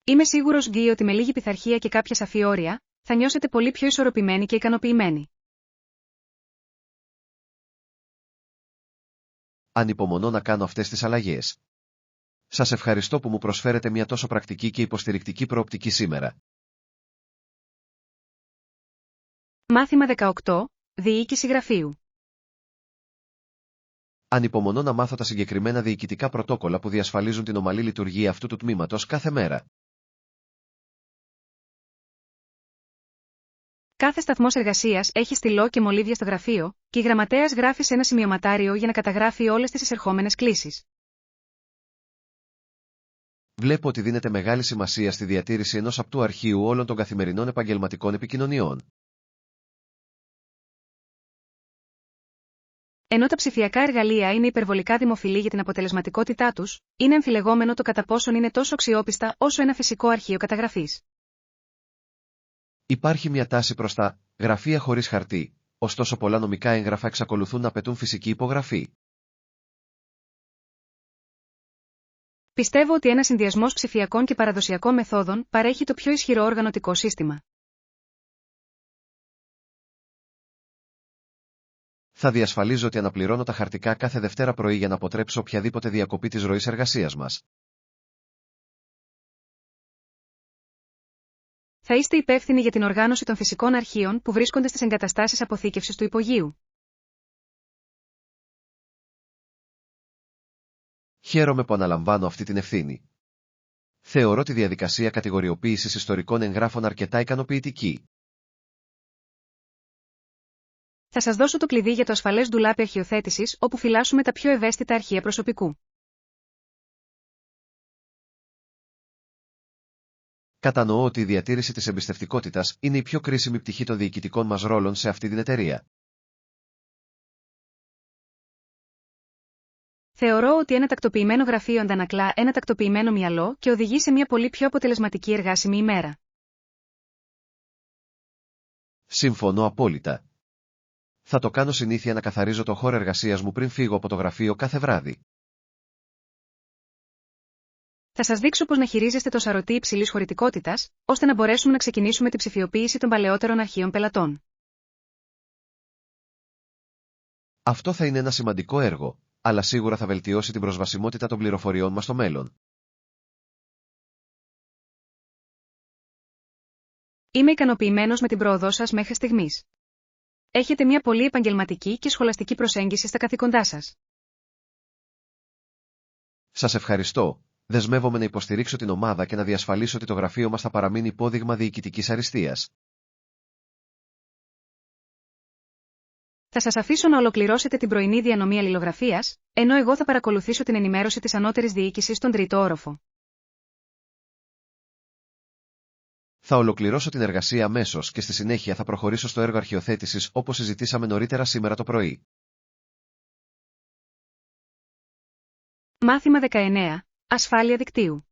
Είμαι σίγουρος, Γκί, ότι με λίγη πειθαρχία και κάποια σαφή όρια, θα νιώσετε πολύ πιο ισορροπημένοι και ικανοποιημένοι. Ανυπομονώ να κάνω αυτές τις αλλαγές. Σας ευχαριστώ που μου προσφέρετε μια τόσο πρακτική και υποστηρικτική προοπτική σήμερα. Μάθημα 18. Διοίκηση γραφείου. Ανυπομονώ να μάθω τα συγκεκριμένα διοικητικά πρωτόκολλα που διασφαλίζουν την ομαλή λειτουργία αυτού του τμήματος κάθε μέρα. Κάθε σταθμός εργασίας έχει στυλό και μολύβια στο γραφείο, και η γραμματέας γράφει σε ένα σημειωματάριο για να καταγράφει όλες τις εισερχόμενες κλήσεις. Βλέπω ότι δίνεται μεγάλη σημασία στη διατήρηση ενός απτού αρχείου όλων των καθημερινών επαγγελματικών επικοινωνιών. Ενώ τα ψηφιακά εργαλεία είναι υπερβολικά δημοφιλή για την αποτελεσματικότητά τους, είναι αμφιλεγόμενο το κατά πόσον είναι τόσο αξιόπιστα όσο ένα φυσικό αρχείο καταγραφής. Υπάρχει μια τάση προς τα γραφεία χωρίς χαρτί, ωστόσο πολλά νομικά έγγραφα εξακολουθούν να απαιτούν φυσική υπογραφή. Πιστεύω ότι ένας συνδυασμός ψηφιακών και παραδοσιακών μεθόδων παρέχει το πιο ισχυρό οργανωτικό σύστημα. Θα διασφαλίζω ότι αναπληρώνω τα χαρτικά κάθε Δευτέρα πρωί για να αποτρέψω οποιαδήποτε διακοπή της ροής εργασίας μας. Θα είστε υπεύθυνοι για την οργάνωση των φυσικών αρχείων που βρίσκονται στις εγκαταστάσεις αποθήκευσης του υπογείου. Χαίρομαι που αναλαμβάνω αυτή την ευθύνη. Θεωρώ τη διαδικασία κατηγοριοποίησης ιστορικών εγγράφων αρκετά ικανοποιητική. Θα σας δώσω το κλειδί για το ασφαλές ντουλάπι αρχειοθέτησης, όπου φυλάσσουμε τα πιο ευαίσθητα αρχεία προσωπικού. Κατανοώ ότι η διατήρηση της εμπιστευτικότητας είναι η πιο κρίσιμη πτυχή των διοικητικών μας ρόλων σε αυτή την εταιρεία. Θεωρώ ότι ένα τακτοποιημένο γραφείο αντανακλά ένα τακτοποιημένο μυαλό και οδηγεί σε μια πολύ πιο αποτελεσματική εργάσιμη ημέρα. Συμφωνώ απόλυτα. Θα το κάνω συνήθεια να καθαρίζω το χώρο εργασίας μου πριν φύγω από το γραφείο κάθε βράδυ. Θα σας δείξω πώς να χειρίζεστε το σαρωτί υψηλής χωρητικότητας, ώστε να μπορέσουμε να ξεκινήσουμε την ψηφιοποίηση των παλαιότερων αρχείων πελατών. Αυτό θα είναι ένα σημαντικό έργο, αλλά σίγουρα θα βελτιώσει την προσβασιμότητα των πληροφοριών μας στο μέλλον. Είμαι ικανοποιημένος με την πρόοδό σας μέχρι στιγμής. Έχετε μια πολύ επαγγελματική και σχολαστική προσέγγιση στα καθήκοντά σας. Σας ευχαριστώ. Δεσμεύομαι να υποστηρίξω την ομάδα και να διασφαλίσω ότι το γραφείο μας θα παραμείνει υπόδειγμα διοικητικής αριστείας. Θα σας αφήσω να ολοκληρώσετε την πρωινή διανομή αλληλογραφίας, ενώ εγώ θα παρακολουθήσω την ενημέρωση της ανώτερης διοίκησης στον τρίτο όροφο. Θα ολοκληρώσω την εργασία αμέσως και στη συνέχεια θα προχωρήσω στο έργο αρχειοθέτησης όπως συζητήσαμε νωρίτερα σήμερα το πρωί. Μάθημα 19. Ασφάλεια δικτύου.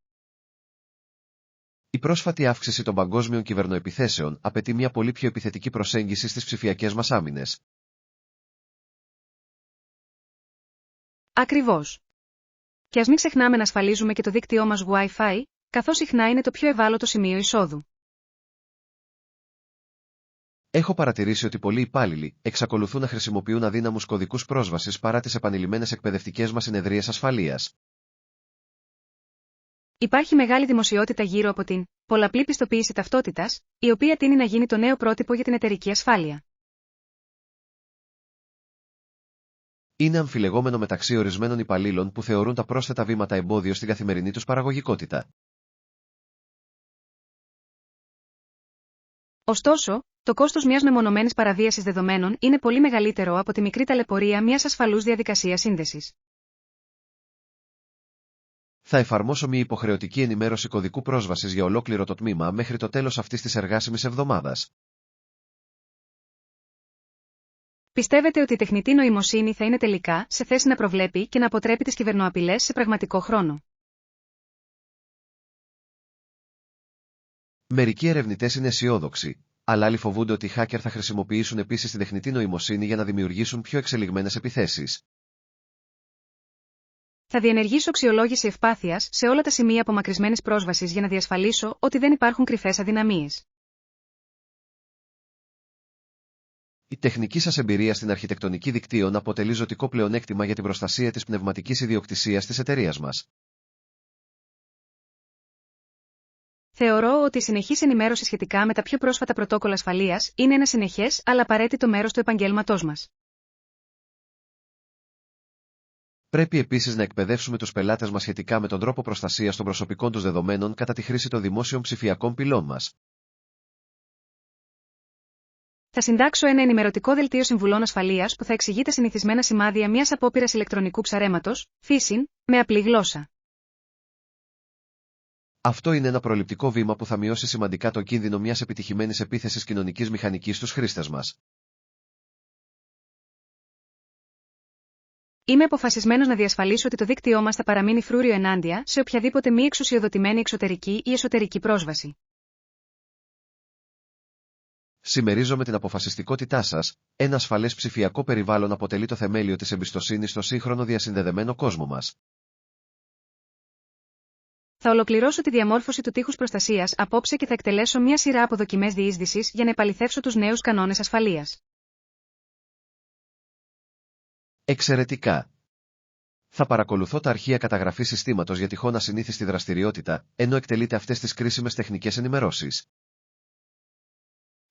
Η πρόσφατη αύξηση των παγκόσμιων κυβερνοεπιθέσεων απαιτεί μια πολύ πιο επιθετική προσέγγιση στις ψηφιακές μας άμυνες. Ακριβώς. Και ας μην ξεχνάμε να ασφαλίζουμε και το δίκτυό μας Wi-Fi, καθώς συχνά είναι το πιο ευάλωτο σημείο εισόδου. Έχω παρατηρήσει ότι πολλοί υπάλληλοι εξακολουθούν να χρησιμοποιούν αδύναμους κωδικούς πρόσβασης παρά τις επανειλημμένες εκπαιδευτικές μας συνεδρίες ασφαλείας. Υπάρχει μεγάλη δημοσιότητα γύρω από την πολλαπλή πιστοποίηση ταυτότητας, η οποία τείνει να γίνει το νέο πρότυπο για την εταιρική ασφάλεια. Είναι αμφιλεγόμενο μεταξύ ορισμένων υπαλλήλων που θεωρούν τα πρόσθετα βήματα εμπόδιο στην καθημερινή τους παραγωγικότητα. Ωστόσο, το κόστος μιας μεμονωμένης παραβίασης δεδομένων είναι πολύ μεγαλύτερο από τη μικρή ταλαιπωρία μιας ασφαλούς διαδικασίας σύνδεσης. Θα εφαρμόσω μια υποχρεωτική ενημέρωση κωδικού πρόσβασης για ολόκληρο το τμήμα μέχρι το τέλος αυτής της εργάσιμης εβδομάδας. Πιστεύετε ότι η τεχνητή νοημοσύνη θα είναι τελικά σε θέση να προβλέπει και να αποτρέπει τις κυβερνοαπειλές σε πραγματικό χρόνο? Μερικοί ερευνητές είναι αισιόδοξοι, αλλά άλλοι φοβούνται ότι οι hacker θα χρησιμοποιήσουν επίσης την τεχνητή νοημοσύνη για να δημιουργήσουν πιο εξελιγμένες επιθέσεις. Θα διενεργήσω αξιολόγηση ευπάθειας σε όλα τα σημεία απομακρυσμένης πρόσβασης για να διασφαλίσω ότι δεν υπάρχουν κρυφές αδυναμίες. Η τεχνική σας εμπειρία στην αρχιτεκτονική δικτύων αποτελεί ζωτικό πλεονέκτημα για την προστασία της πνευματικής ιδιοκτησίας της εταιρείας μας. Θεωρώ ότι η συνεχής ενημέρωση σχετικά με τα πιο πρόσφατα πρωτόκολλα ασφαλείας είναι ένα συνεχές αλλά απαραίτητο μέρος του επαγγέλματός μας. Πρέπει επίσης να εκπαιδεύσουμε τους πελάτες μας σχετικά με τον τρόπο προστασίας των προσωπικών τους δεδομένων κατά τη χρήση των δημόσιων ψηφιακών πυλών μας. Θα συντάξω ένα ενημερωτικό δελτίο συμβουλών ασφαλείας που θα εξηγεί τα συνηθισμένα σημάδια μιας απόπειρας ηλεκτρονικού ψαρέματος, phishing, με απλή γλώσσα. Αυτό είναι ένα προληπτικό βήμα που θα μειώσει σημαντικά το κίνδυνο μιας επιτυχημένης επίθεσης κοινωνικής μηχανικής στους χρήστες μας. Είμαι αποφασισμένος να διασφαλίσω ότι το δίκτυό μας θα παραμείνει φρούριο ενάντια σε οποιαδήποτε μη εξουσιοδοτημένη εξωτερική ή εσωτερική πρόσβαση. Συμμερίζομαι την αποφασιστικότητά σας, ένα ασφαλές ψηφιακό περιβάλλον αποτελεί το θεμέλιο της εμπιστοσύνης στο σύγχρονο διασυνδεδεμένο κόσμο μας. Θα ολοκληρώσω τη διαμόρφωση του τείχους προστασίας απόψε και θα εκτελέσω μια σειρά από δοκιμές διείσδυσης για να επαληθεύσω τους νέους κανόνες ασφαλείας. Εξαιρετικά. Θα παρακολουθώ τα αρχεία καταγραφής συστήματος για τυχόν ασυνήθιστη δραστηριότητα, ενώ εκτελείτε αυτές τις κρίσιμες τεχνικές ενημερώσεις.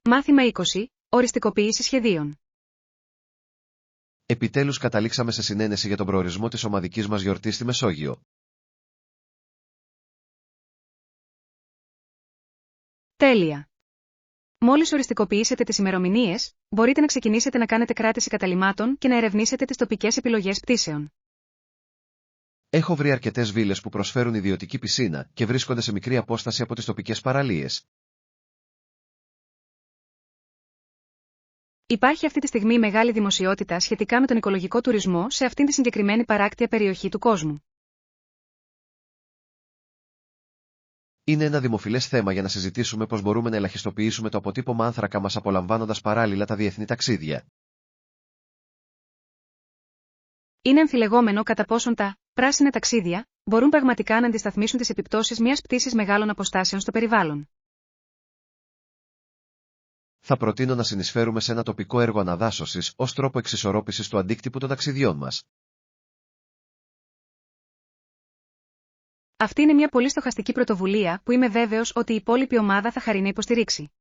Μάθημα 20. Οριστικοποίηση σχεδίων. Επιτέλους καταλήξαμε σε συνένεση για τον προορισμό της ομαδικής μας γιορτής στη Μεσόγειο. Τέλεια. Μόλις οριστικοποιήσετε τις ημερομηνίες, μπορείτε να ξεκινήσετε να κάνετε κράτηση καταλυμάτων και να ερευνήσετε τις τοπικές επιλογές πτήσεων. Έχω βρει αρκετές βίλες που προσφέρουν ιδιωτική πισίνα και βρίσκονται σε μικρή απόσταση από τις τοπικές παραλίες. Υπάρχει αυτή τη στιγμή μεγάλη δημοσιότητα σχετικά με τον οικολογικό τουρισμό σε αυτήν τη συγκεκριμένη παράκτια περιοχή του κόσμου. Είναι ένα δημοφιλές θέμα για να συζητήσουμε πώς μπορούμε να ελαχιστοποιήσουμε το αποτύπωμα άνθρακα μας απολαμβάνοντας παράλληλα τα διεθνή ταξίδια. Είναι αμφιλεγόμενο κατά πόσον τα πράσινα ταξίδια μπορούν πραγματικά να αντισταθμίσουν τις επιπτώσεις μιας πτήσης μεγάλων αποστάσεων στο περιβάλλον. Θα προτείνω να συνεισφέρουμε σε ένα τοπικό έργο αναδάσωσης ως τρόπο εξισορρόπησης του αντίκτυπου των ταξιδιών μας. Αυτή είναι μια πολύ στοχαστική πρωτοβουλία που είμαι βέβαιος ότι η υπόλοιπη ομάδα θα χαρεί να υποστηρίξει.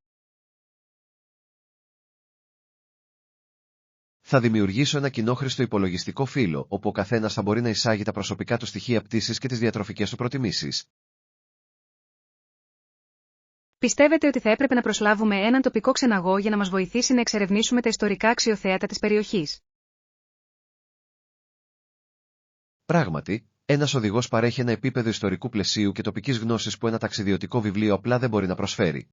Θα δημιουργήσω ένα κοινόχρηστο υπολογιστικό φύλλο, όπου ο καθένας θα μπορεί να εισάγει τα προσωπικά του στοιχεία πτήσης και τις διατροφικές του προτιμήσεις. Πιστεύετε ότι θα έπρεπε να προσλάβουμε έναν τοπικό ξεναγό για να μας βοηθήσει να εξερευνήσουμε τα ιστορικά αξιοθέατα της περιοχής? Πράγματι, ένας οδηγός παρέχει ένα επίπεδο ιστορικού πλαισίου και τοπικής γνώσης που ένα ταξιδιωτικό βιβλίο απλά δεν μπορεί να προσφέρει.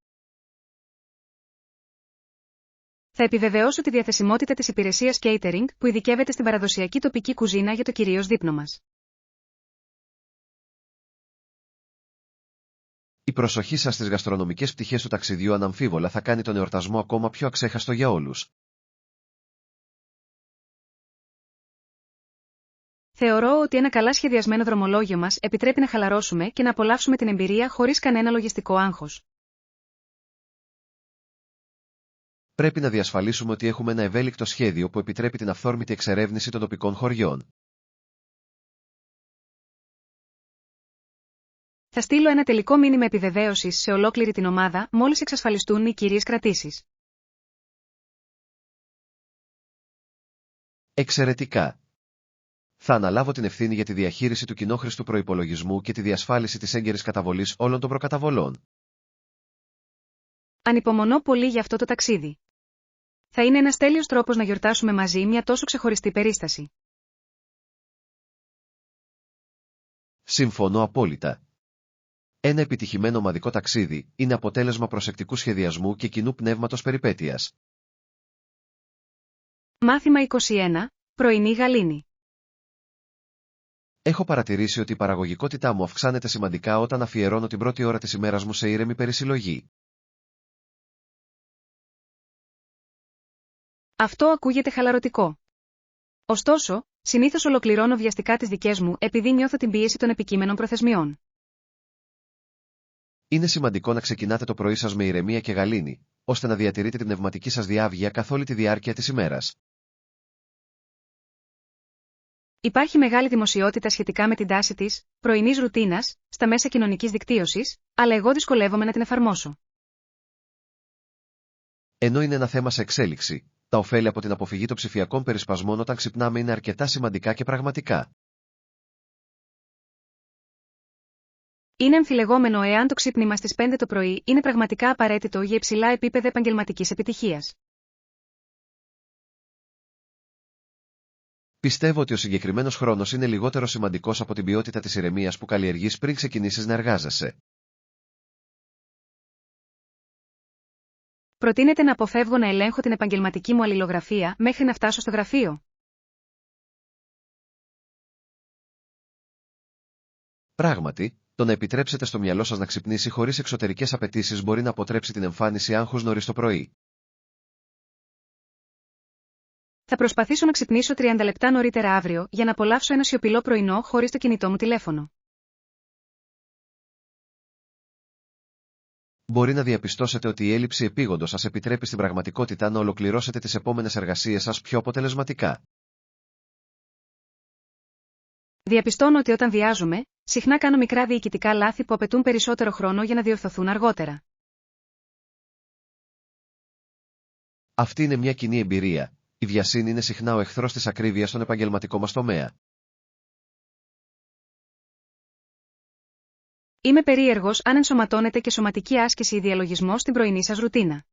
Θα επιβεβαιώσω τη διαθεσιμότητα της υπηρεσίας catering που ειδικεύεται στην παραδοσιακή τοπική κουζίνα για το κυρίως δείπνο μας. Η προσοχή σας στις γαστρονομικές πτυχές του ταξιδιού αναμφίβολα θα κάνει τον εορτασμό ακόμα πιο αξέχαστο για όλους. Θεωρώ ότι ένα καλά σχεδιασμένο δρομολόγιο μας επιτρέπει να χαλαρώσουμε και να απολαύσουμε την εμπειρία χωρίς κανένα λογιστικό άγχος. Πρέπει να διασφαλίσουμε ότι έχουμε ένα ευέλικτο σχέδιο που επιτρέπει την αυθόρμητη εξερεύνηση των τοπικών χωριών. Θα στείλω ένα τελικό μήνυμα επιβεβαίωσης σε ολόκληρη την ομάδα μόλις εξασφαλιστούν οι κυρίες κρατήσεις. Εξαιρετικά. Θα αναλάβω την ευθύνη για τη διαχείριση του κοινόχρηστου προϋπολογισμού και τη διασφάλιση της έγκαιρης καταβολής όλων των προκαταβολών. Ανυπομονώ πολύ για αυτό το ταξίδι. Θα είναι ένας τέλειος τρόπος να γιορτάσουμε μαζί μια τόσο ξεχωριστή περίσταση. Συμφωνώ απόλυτα. Ένα επιτυχημένο ομαδικό ταξίδι είναι αποτέλεσμα προσεκτικού σχεδιασμού και κοινού πνεύματος περιπέτειας. Μάθημα 21. Πρωινή γαλήνη. Έχω παρατηρήσει ότι η παραγωγικότητά μου αυξάνεται σημαντικά όταν αφιερώνω την πρώτη ώρα της ημέρας μου σε ήρεμη περισυλλογή. Αυτό ακούγεται χαλαρωτικό. Ωστόσο, συνήθως ολοκληρώνω βιαστικά τις δικές μου επειδή νιώθω την πίεση των επικείμενων προθεσμιών. Είναι σημαντικό να ξεκινάτε το πρωί σας με ηρεμία και γαλήνη, ώστε να διατηρείτε την πνευματική σας διάβγεια καθ' όλη τη διάρκεια της ημέρας. Υπάρχει μεγάλη δημοσιότητα σχετικά με την τάση της πρωινής ρουτίνας στα μέσα κοινωνικής δικτύωσης, αλλά εγώ δυσκολεύομαι να την εφαρμόσω. Ενώ είναι ένα θέμα σε εξέλιξη, τα ωφέλη από την αποφυγή των ψηφιακών περισπασμών όταν ξυπνάμε είναι αρκετά σημαντικά και πραγματικά. Είναι αμφιλεγόμενο εάν το ξύπνημα στις 5 το πρωί είναι πραγματικά απαραίτητο για υψηλά επίπεδα επαγγελματικής επιτυχίας. Πιστεύω ότι ο συγκεκριμένος χρόνος είναι λιγότερο σημαντικός από την ποιότητα της ηρεμίας που καλλιεργείς πριν ξεκινήσεις να εργάζεσαι. Προτείνεται να αποφεύγω να ελέγχω την επαγγελματική μου αλληλογραφία μέχρι να φτάσω στο γραφείο. Πράγματι, το να επιτρέψετε στο μυαλό σας να ξυπνήσει χωρίς εξωτερικές απαιτήσεις μπορεί να αποτρέψει την εμφάνιση άγχους νωρίς το πρωί. Θα προσπαθήσω να ξυπνήσω 30 λεπτά νωρίτερα αύριο για να απολαύσω ένα σιωπηλό πρωινό χωρίς το κινητό μου τηλέφωνο. Μπορεί να διαπιστώσετε ότι η έλλειψη επίγοντος σας επιτρέπει στην πραγματικότητα να ολοκληρώσετε τις επόμενες εργασίες σας πιο αποτελεσματικά. Διαπιστώνω ότι όταν βιάζομαι, συχνά κάνω μικρά διοικητικά λάθη που απαιτούν περισσότερο χρόνο για να διορθωθούν αργότερα. Αυτή είναι μια κοινή εμπειρία. Η βιασύνη είναι συχνά ο εχθρός της ακρίβειας στον επαγγελματικό μας τομέα. Είμαι περίεργος αν ενσωματώνεται και σωματική άσκηση ή διαλογισμός στην πρωινή σας ρουτίνα.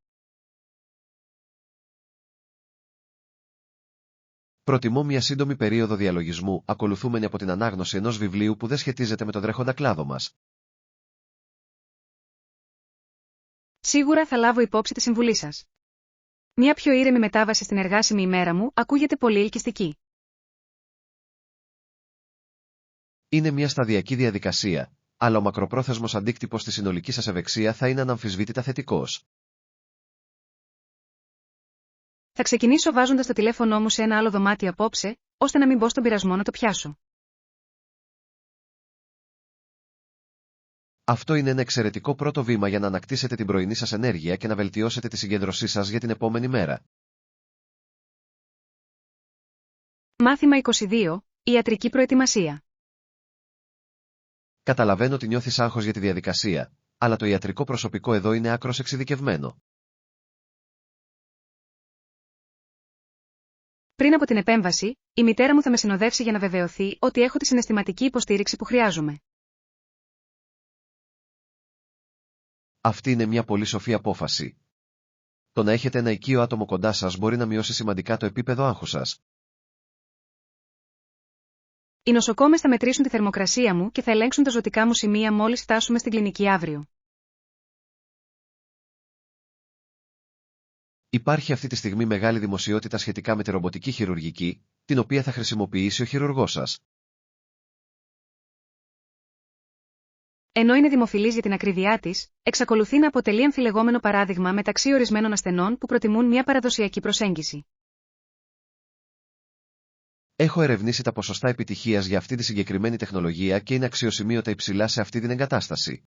Προτιμώ μια σύντομη περίοδο διαλογισμού, ακολουθούμενη από την ανάγνωση ενός βιβλίου που δεν σχετίζεται με το τρέχοντα κλάδο μας. Σίγουρα θα λάβω υπόψη τη συμβουλή σας. Μια πιο ήρεμη μετάβαση στην εργάσιμη ημέρα μου ακούγεται πολύ ελκυστική. Είναι μια σταδιακή διαδικασία, αλλά ο μακροπρόθεσμος αντίκτυπος στη συνολική σας ευεξία θα είναι αναμφισβήτητα θετικός. Θα ξεκινήσω βάζοντας το τηλέφωνό μου σε ένα άλλο δωμάτιο απόψε, ώστε να μην μπω στον πειρασμό να το πιάσω. Αυτό είναι ένα εξαιρετικό πρώτο βήμα για να ανακτήσετε την πρωινή σας ενέργεια και να βελτιώσετε τη συγκέντρωσή σας για την επόμενη μέρα. Μάθημα 22. Ιατρική προετοιμασία. Καταλαβαίνω ότι νιώθεις άγχος για τη διαδικασία, αλλά το ιατρικό προσωπικό εδώ είναι άκρως εξειδικευμένο. Πριν από την επέμβαση, η μητέρα μου θα με συνοδεύσει για να βεβαιωθεί ότι έχω τη συναισθηματική υποστήριξη που χρειάζομαι. Αυτή είναι μια πολύ σοφή απόφαση. Το να έχετε ένα οικείο άτομο κοντά σας μπορεί να μειώσει σημαντικά το επίπεδο άγχους σας. Οι νοσοκόμες θα μετρήσουν τη θερμοκρασία μου και θα ελέγξουν τα ζωτικά μου σημεία μόλις φτάσουμε στην κλινική αύριο. Υπάρχει αυτή τη στιγμή μεγάλη δημοσιότητα σχετικά με τη ρομποτική χειρουργική, την οποία θα χρησιμοποιήσει ο χειρουργός σας. Ενώ είναι δημοφιλής για την ακρίβειά της, εξακολουθεί να αποτελεί αμφιλεγόμενο παράδειγμα μεταξύ ορισμένων ασθενών που προτιμούν μια παραδοσιακή προσέγγιση. Έχω ερευνήσει τα ποσοστά επιτυχίας για αυτή τη συγκεκριμένη τεχνολογία και είναι αξιοσημείωτα υψηλά σε αυτή την εγκατάσταση.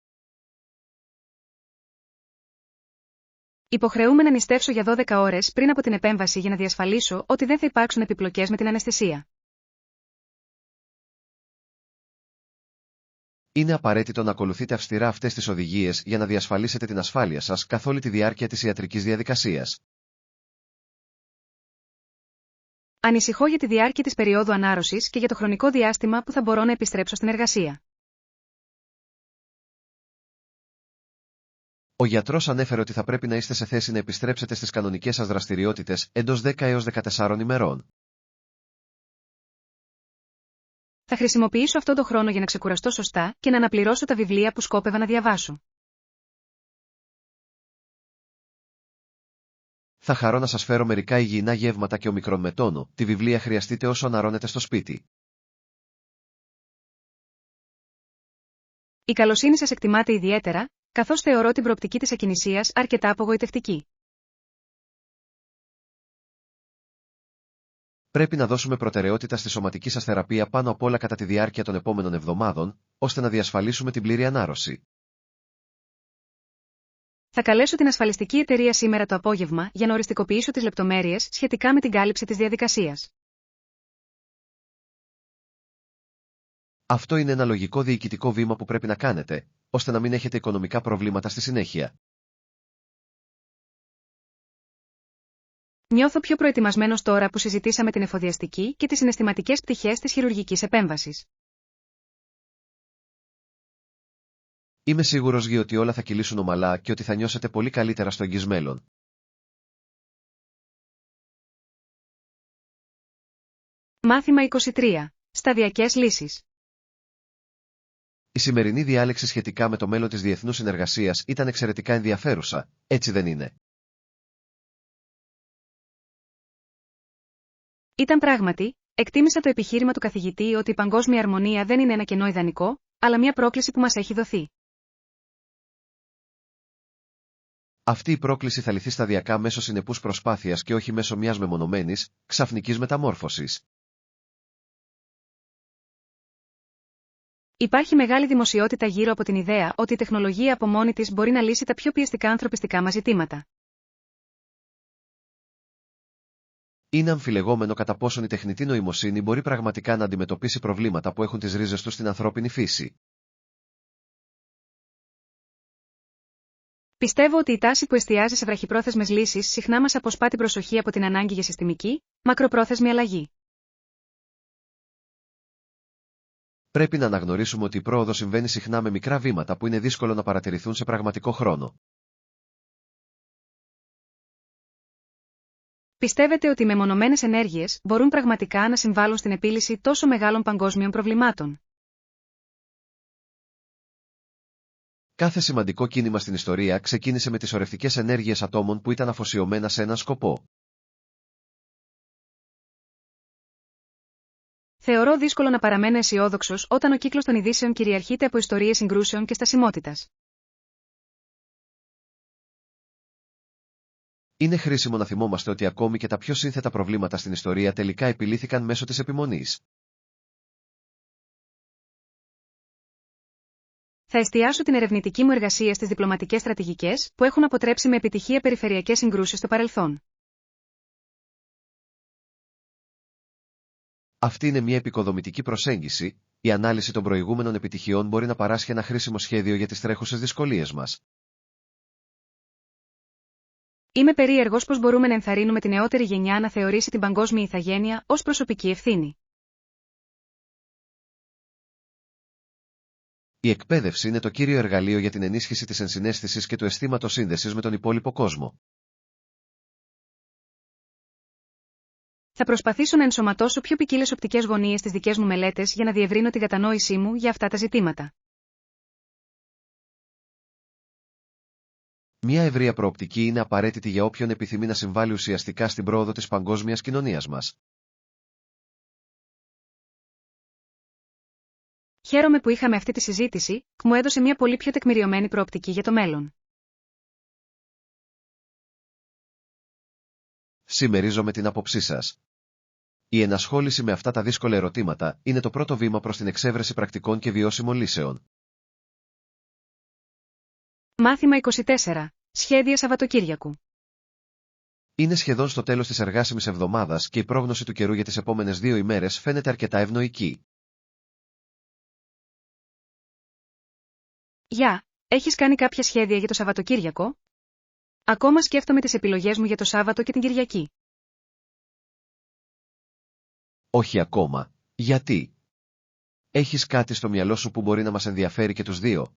Υποχρεούμαι να νηστεύσω για 12 ώρες πριν από την επέμβαση για να διασφαλίσω ότι δεν θα υπάρξουν επιπλοκές με την αναισθησία. Είναι απαραίτητο να ακολουθείτε αυστηρά αυτές τις οδηγίες για να διασφαλίσετε την ασφάλεια σας καθ' όλη τη διάρκεια της ιατρικής διαδικασίας. Ανησυχώ για τη διάρκεια της περίοδου ανάρρωσης και για το χρονικό διάστημα που θα μπορώ να επιστρέψω στην εργασία. Ο γιατρός ανέφερε ότι θα πρέπει να είστε σε θέση να επιστρέψετε στις κανονικές σας δραστηριότητες εντός 10 έως 14 ημερών. Θα χρησιμοποιήσω αυτόν τον χρόνο για να ξεκουραστώ σωστά και να αναπληρώσω τα βιβλία που σκόπευα να διαβάσω. Θα χαρώ να σας φέρω μερικά υγιεινά γεύματα και ομικρόν με τόνο. Τη βιβλία χρειαστείτε όσο αναρώνετε στο σπίτι. Η καλοσύνη σας εκτιμάται ιδιαίτερα, καθώς θεωρώ την προοπτική της ακινησίας αρκετά απογοητευτική. Πρέπει να δώσουμε προτεραιότητα στη σωματική σας θεραπεία πάνω απ' όλα κατά τη διάρκεια των επόμενων εβδομάδων, ώστε να διασφαλίσουμε την πλήρη ανάρρωση. Θα καλέσω την ασφαλιστική εταιρεία σήμερα το απόγευμα για να οριστικοποιήσω τις λεπτομέρειες σχετικά με την κάλυψη της διαδικασίας. Αυτό είναι ένα λογικό διοικητικό βήμα που πρέπει να κάνετε, ώστε να μην έχετε οικονομικά προβλήματα στη συνέχεια. Νιώθω πιο προετοιμασμένος τώρα που συζητήσαμε την εφοδιαστική και τις συναισθηματικές πτυχές της χειρουργικής επέμβασης. Είμαι σίγουρος για ότι όλα θα κυλήσουν ομαλά και ότι θα νιώσετε πολύ καλύτερα στο εγγύς μέλλον. Μάθημα 23. Σταδιακές λύσεις. Η σημερινή διάλεξη σχετικά με το μέλλον της διεθνούς συνεργασίας ήταν εξαιρετικά ενδιαφέρουσα, έτσι δεν είναι? Ήταν πράγματι, εκτίμησα το επιχείρημα του καθηγητή ότι η παγκόσμια αρμονία δεν είναι ένα κενό ιδανικό, αλλά μια πρόκληση που μας έχει δοθεί. Αυτή η πρόκληση θα λυθεί σταδιακά μέσω συνεπούς προσπάθειας και όχι μέσω μιας μεμονωμένης, ξαφνικής μεταμόρφωσης. Υπάρχει μεγάλη δημοσιότητα γύρω από την ιδέα ότι η τεχνολογία από μόνη της μπορεί να λύσει τα πιο πιεστικά ανθρωπιστικά μας ζητήματα. Είναι αμφιλεγόμενο κατά πόσον η τεχνητή νοημοσύνη μπορεί πραγματικά να αντιμετωπίσει προβλήματα που έχουν τις ρίζες τους στην ανθρώπινη φύση. Πιστεύω ότι η τάση που εστιάζει σε βραχυπρόθεσμες λύσεις συχνά μας αποσπά την προσοχή από την ανάγκη για συστημική, μακροπρόθεσμη αλλαγή. Πρέπει να αναγνωρίσουμε ότι η πρόοδος συμβαίνει συχνά με μικρά βήματα που είναι δύσκολο να παρατηρηθούν σε πραγματικό χρόνο. Πιστεύετε ότι οι μεμονωμένες ενέργειες μπορούν πραγματικά να συμβάλλουν στην επίλυση τόσο μεγάλων παγκόσμιων προβλημάτων? Κάθε σημαντικό κίνημα στην ιστορία ξεκίνησε με τις σωρευτικές ενέργειες ατόμων που ήταν αφοσιωμένα σε έναν σκοπό. Θεωρώ δύσκολο να παραμένω αισιόδοξος όταν ο κύκλος των ειδήσεων κυριαρχείται από ιστορίες συγκρούσεων και στασιμότητας. Είναι χρήσιμο να θυμόμαστε ότι ακόμη και τα πιο σύνθετα προβλήματα στην ιστορία τελικά επιλύθηκαν μέσω της επιμονής. Θα εστιάσω την ερευνητική μου εργασία στις διπλωματικές στρατηγικές που έχουν αποτρέψει με επιτυχία περιφερειακές συγκρούσεις στο παρελθόν. Αυτή είναι μια επικοδομητική προσέγγιση. Η ανάλυση των προηγούμενων επιτυχιών μπορεί να παράσχει ένα χρήσιμο σχέδιο για τις τρέχουσες δυσκολίες μας. Είμαι περίεργος πώς μπορούμε να ενθαρρύνουμε τη νεότερη γενιά να θεωρήσει την παγκόσμια ηθαγένεια ως προσωπική ευθύνη. Η εκπαίδευση είναι το κύριο εργαλείο για την ενίσχυση της ενσυναίσθησης και του αισθήματος σύνδεσης με τον υπόλοιπο κόσμο. Θα προσπαθήσω να ενσωματώσω πιο ποικίλες οπτικές γωνίες στις δικές μου μελέτες για να διευρύνω την κατανόησή μου για αυτά τα ζητήματα. Μια ευρεία προοπτική είναι απαραίτητη για όποιον επιθυμεί να συμβάλλει ουσιαστικά στην πρόοδο της παγκόσμιας κοινωνίας μας. Χαίρομαι που είχαμε αυτή τη συζήτηση, που μου έδωσε μια πολύ πιο τεκμηριωμένη προοπτική για το μέλλον. Συμμερίζομαι την άποψή σας. Η ενασχόληση με αυτά τα δύσκολα ερωτήματα είναι το πρώτο βήμα προς την εξέβρεση πρακτικών και βιώσιμων λύσεων. Μάθημα 24. Σχέδια Σαββατοκύριακου. Είναι σχεδόν στο τέλος της εργάσιμης εβδομάδας και η πρόγνωση του καιρού για τις επόμενες 2 ημέρες φαίνεται αρκετά ευνοϊκή. Γεια, έχεις κάνει κάποια σχέδια για το Σαββατοκύριακο? Ακόμα σκέφτομαι τις επιλογές μου για το Σάββατο και την Κυριακή. Όχι ακόμα. Γιατί? Έχεις κάτι στο μυαλό σου που μπορεί να μας ενδιαφέρει και τους δύο?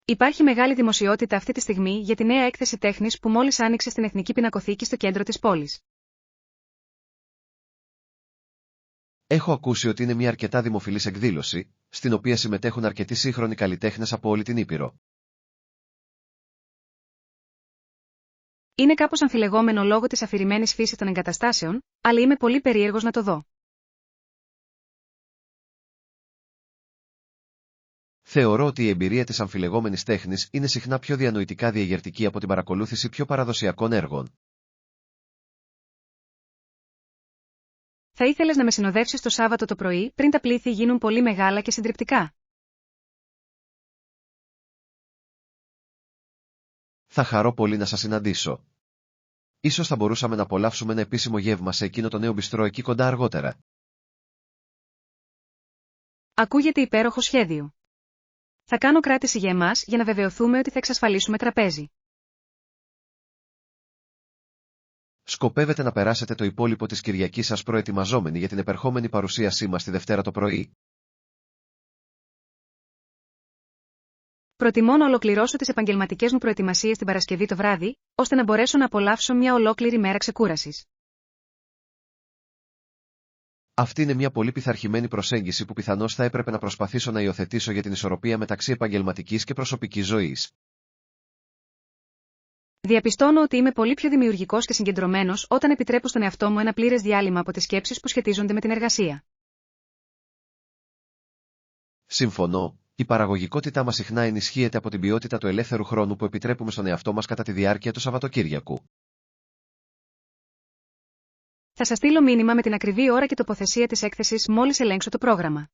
Υπάρχει μεγάλη δημοσιότητα αυτή τη στιγμή για τη νέα έκθεση τέχνης που μόλις άνοιξε στην Εθνική Πινακοθήκη στο κέντρο της πόλης. Έχω ακούσει ότι είναι μια αρκετά δημοφιλής εκδήλωση, στην οποία συμμετέχουν αρκετοί σύγχρονοι καλλιτέχνες από όλη την Ήπειρο. Είναι κάπως αμφιλεγόμενο λόγω της αφηρημένης φύσης των εγκαταστάσεων, αλλά είμαι πολύ περίεργος να το δω. Θεωρώ ότι η εμπειρία της αμφιλεγόμενης τέχνης είναι συχνά πιο διανοητικά διαγερτική από την παρακολούθηση πιο παραδοσιακών έργων. Θα ήθελες να με συνοδεύσεις το Σάββατο το πρωί, πριν τα πλήθη γίνουν πολύ μεγάλα και συντριπτικά? Θα χαρώ πολύ να σας συναντήσω. Ίσως θα μπορούσαμε να απολαύσουμε ένα επίσημο γεύμα σε εκείνο το νέο μπιστρό εκεί κοντά αργότερα. Ακούγεται υπέροχο σχέδιο. Θα κάνω κράτηση για εμάς για να βεβαιωθούμε ότι θα εξασφαλίσουμε τραπέζι. Σκοπεύετε να περάσετε το υπόλοιπο της Κυριακής σας προετοιμαζόμενοι για την επερχόμενη παρουσίασή μας τη Δευτέρα το πρωί? Προτιμώ να ολοκληρώσω τις επαγγελματικές μου προετοιμασίες την Παρασκευή το βράδυ, ώστε να μπορέσω να απολαύσω μια ολόκληρη μέρα ξεκούρασης. Αυτή είναι μια πολύ πειθαρχημένη προσέγγιση που πιθανώς θα έπρεπε να προσπαθήσω να υιοθετήσω για την ισορροπία μεταξύ επαγγελματικής και προσωπικής ζωής. Διαπιστώνω ότι είμαι πολύ πιο δημιουργικός και συγκεντρωμένος όταν επιτρέπω στον εαυτό μου ένα πλήρες διάλειμμα από τις σκέψεις που σχετίζονται με την εργασία. Συμφωνώ, η παραγωγικότητά μας συχνά ενισχύεται από την ποιότητα του ελεύθερου χρόνου που επιτρέπουμε στον εαυτό μας κατά τη διάρκεια του Σαββατοκύριακου. Θα σας στείλω μήνυμα με την ακριβή ώρα και τοποθεσία της έκθεσης μόλις ελέγξω το πρόγραμμα.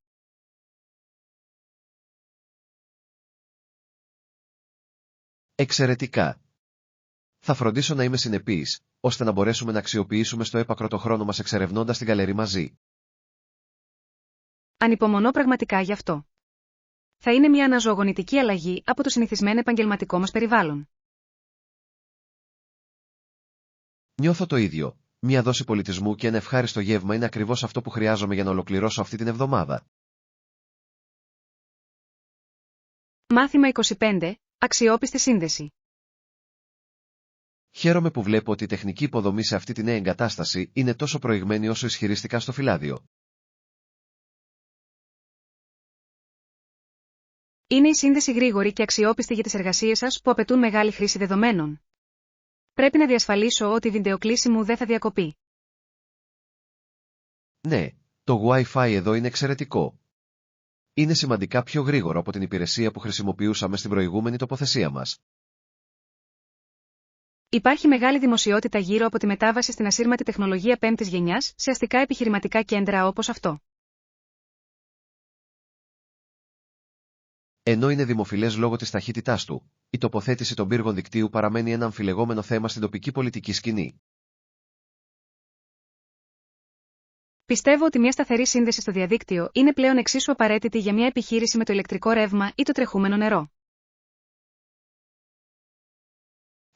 Εξαιρετικά. Θα φροντίσω να είμαι συνεπής, ώστε να μπορέσουμε να αξιοποιήσουμε στο έπακρο το χρόνο μας εξερευνώντας την γκαλερί μαζί. Ανυπομονώ πραγματικά γι' αυτό. Θα είναι μια αναζωογονητική αλλαγή από το συνηθισμένο επαγγελματικό μας περιβάλλον. Νιώθω το ίδιο. Μια δόση πολιτισμού και ένα ευχάριστο γεύμα είναι ακριβώς αυτό που χρειάζομαι για να ολοκληρώσω αυτή την εβδομάδα. Μάθημα 25. Αξιόπιστη σύνδεση. Χαίρομαι που βλέπω ότι η τεχνική υποδομή σε αυτή τη νέα εγκατάσταση είναι τόσο προηγμένη όσο ισχυρίστηκα στο φυλάδιο. Είναι η σύνδεση γρήγορη και αξιόπιστη για τις εργασίες σας που απαιτούν μεγάλη χρήση δεδομένων. Πρέπει να διασφαλίσω ότι η βιντεοκλήση μου δεν θα διακοπεί. Ναι, το Wi-Fi εδώ είναι εξαιρετικό. Είναι σημαντικά πιο γρήγορο από την υπηρεσία που χρησιμοποιούσαμε στην προηγούμενη τοποθεσία μας. Υπάρχει μεγάλη δημοσιότητα γύρω από τη μετάβαση στην ασύρματη τεχνολογία 5ης γενιάς σε αστικά επιχειρηματικά κέντρα όπως αυτό. Ενώ είναι δημοφιλές λόγω της ταχύτητάς του, η τοποθέτηση των πύργων δικτύου παραμένει ένα αμφιλεγόμενο θέμα στην τοπική πολιτική σκηνή. Πιστεύω ότι μια σταθερή σύνδεση στο διαδίκτυο είναι πλέον εξίσου απαραίτητη για μια επιχείρηση με το ηλεκτρικό ρεύμα ή το τρεχούμενο νερό.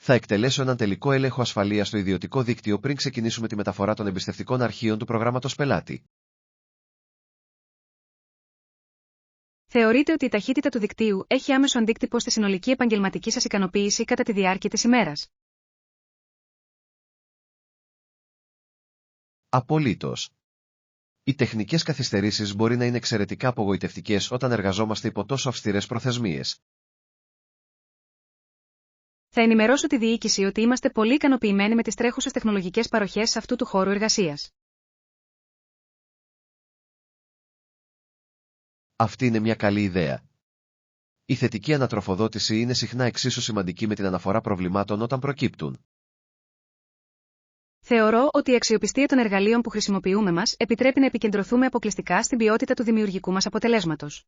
Θα εκτελέσω έναν τελικό έλεγχο ασφαλείας στο ιδιωτικό δίκτυο πριν ξεκινήσουμε τη μεταφορά των εμπιστευτικών αρχείων του προγράμματος πελάτη. Θεωρείτε ότι η ταχύτητα του δικτύου έχει άμεσο αντίκτυπο στη συνολική επαγγελματική σας ικανοποίηση κατά τη διάρκεια της ημέρας? Απολύτως. Οι τεχνικές καθυστερήσεις μπορεί να είναι εξαιρετικά απογοητευτικές όταν εργαζόμαστε υπό τόσο αυστηρές προθεσμίες. Θα ενημερώσω τη διοίκηση ότι είμαστε πολύ ικανοποιημένοι με τις τρέχουσες τεχνολογικές παροχές αυτού του χώρου εργασίας. Αυτή είναι μια καλή ιδέα. Η θετική ανατροφοδότηση είναι συχνά εξίσου σημαντική με την αναφορά προβλημάτων όταν προκύπτουν. Θεωρώ ότι η αξιοπιστία των εργαλείων που χρησιμοποιούμε μας επιτρέπει να επικεντρωθούμε αποκλειστικά στην ποιότητα του δημιουργικού μας αποτελέσματος.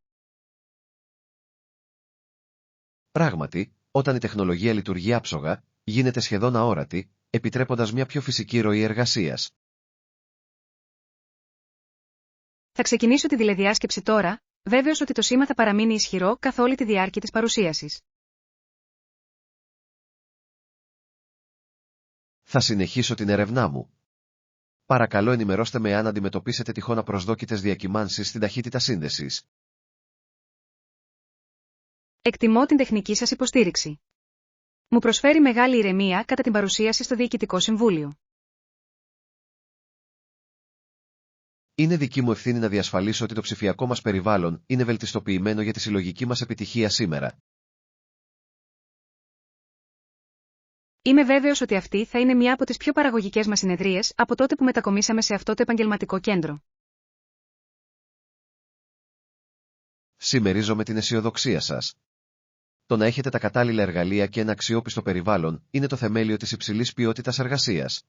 Πράγματι, όταν η τεχνολογία λειτουργεί άψογα, γίνεται σχεδόν αόρατη, επιτρέποντας μια πιο φυσική ροή εργασίας. Θα ξεκινήσω τη τηλεδιάσκεψη τώρα, βέβαιος ότι το σήμα θα παραμείνει ισχυρό καθ' όλη τη διάρκεια της παρουσίασης. Θα συνεχίσω την ερευνά μου. Παρακαλώ ενημερώστε με αν αντιμετωπίσετε τυχόν απροσδόκητες διακυμάνσεις στην ταχύτητα σύνδεσης. Εκτιμώ την τεχνική σας υποστήριξη. Μου προσφέρει μεγάλη ηρεμία κατά την παρουσίαση στο Διοικητικό Συμβούλιο. Είναι δική μου ευθύνη να διασφαλίσω ότι το ψηφιακό μας περιβάλλον είναι βελτιστοποιημένο για τη συλλογική μας επιτυχία σήμερα. Είμαι βέβαιος ότι αυτή θα είναι μια από τις πιο παραγωγικές μας συνεδρίες από τότε που μετακομίσαμε σε αυτό το επαγγελματικό κέντρο. Συμμερίζομαι την αισιοδοξία σας. Το να έχετε τα κατάλληλα εργαλεία και ένα αξιόπιστο περιβάλλον είναι το θεμέλιο της υψηλής ποιότητας εργασίας.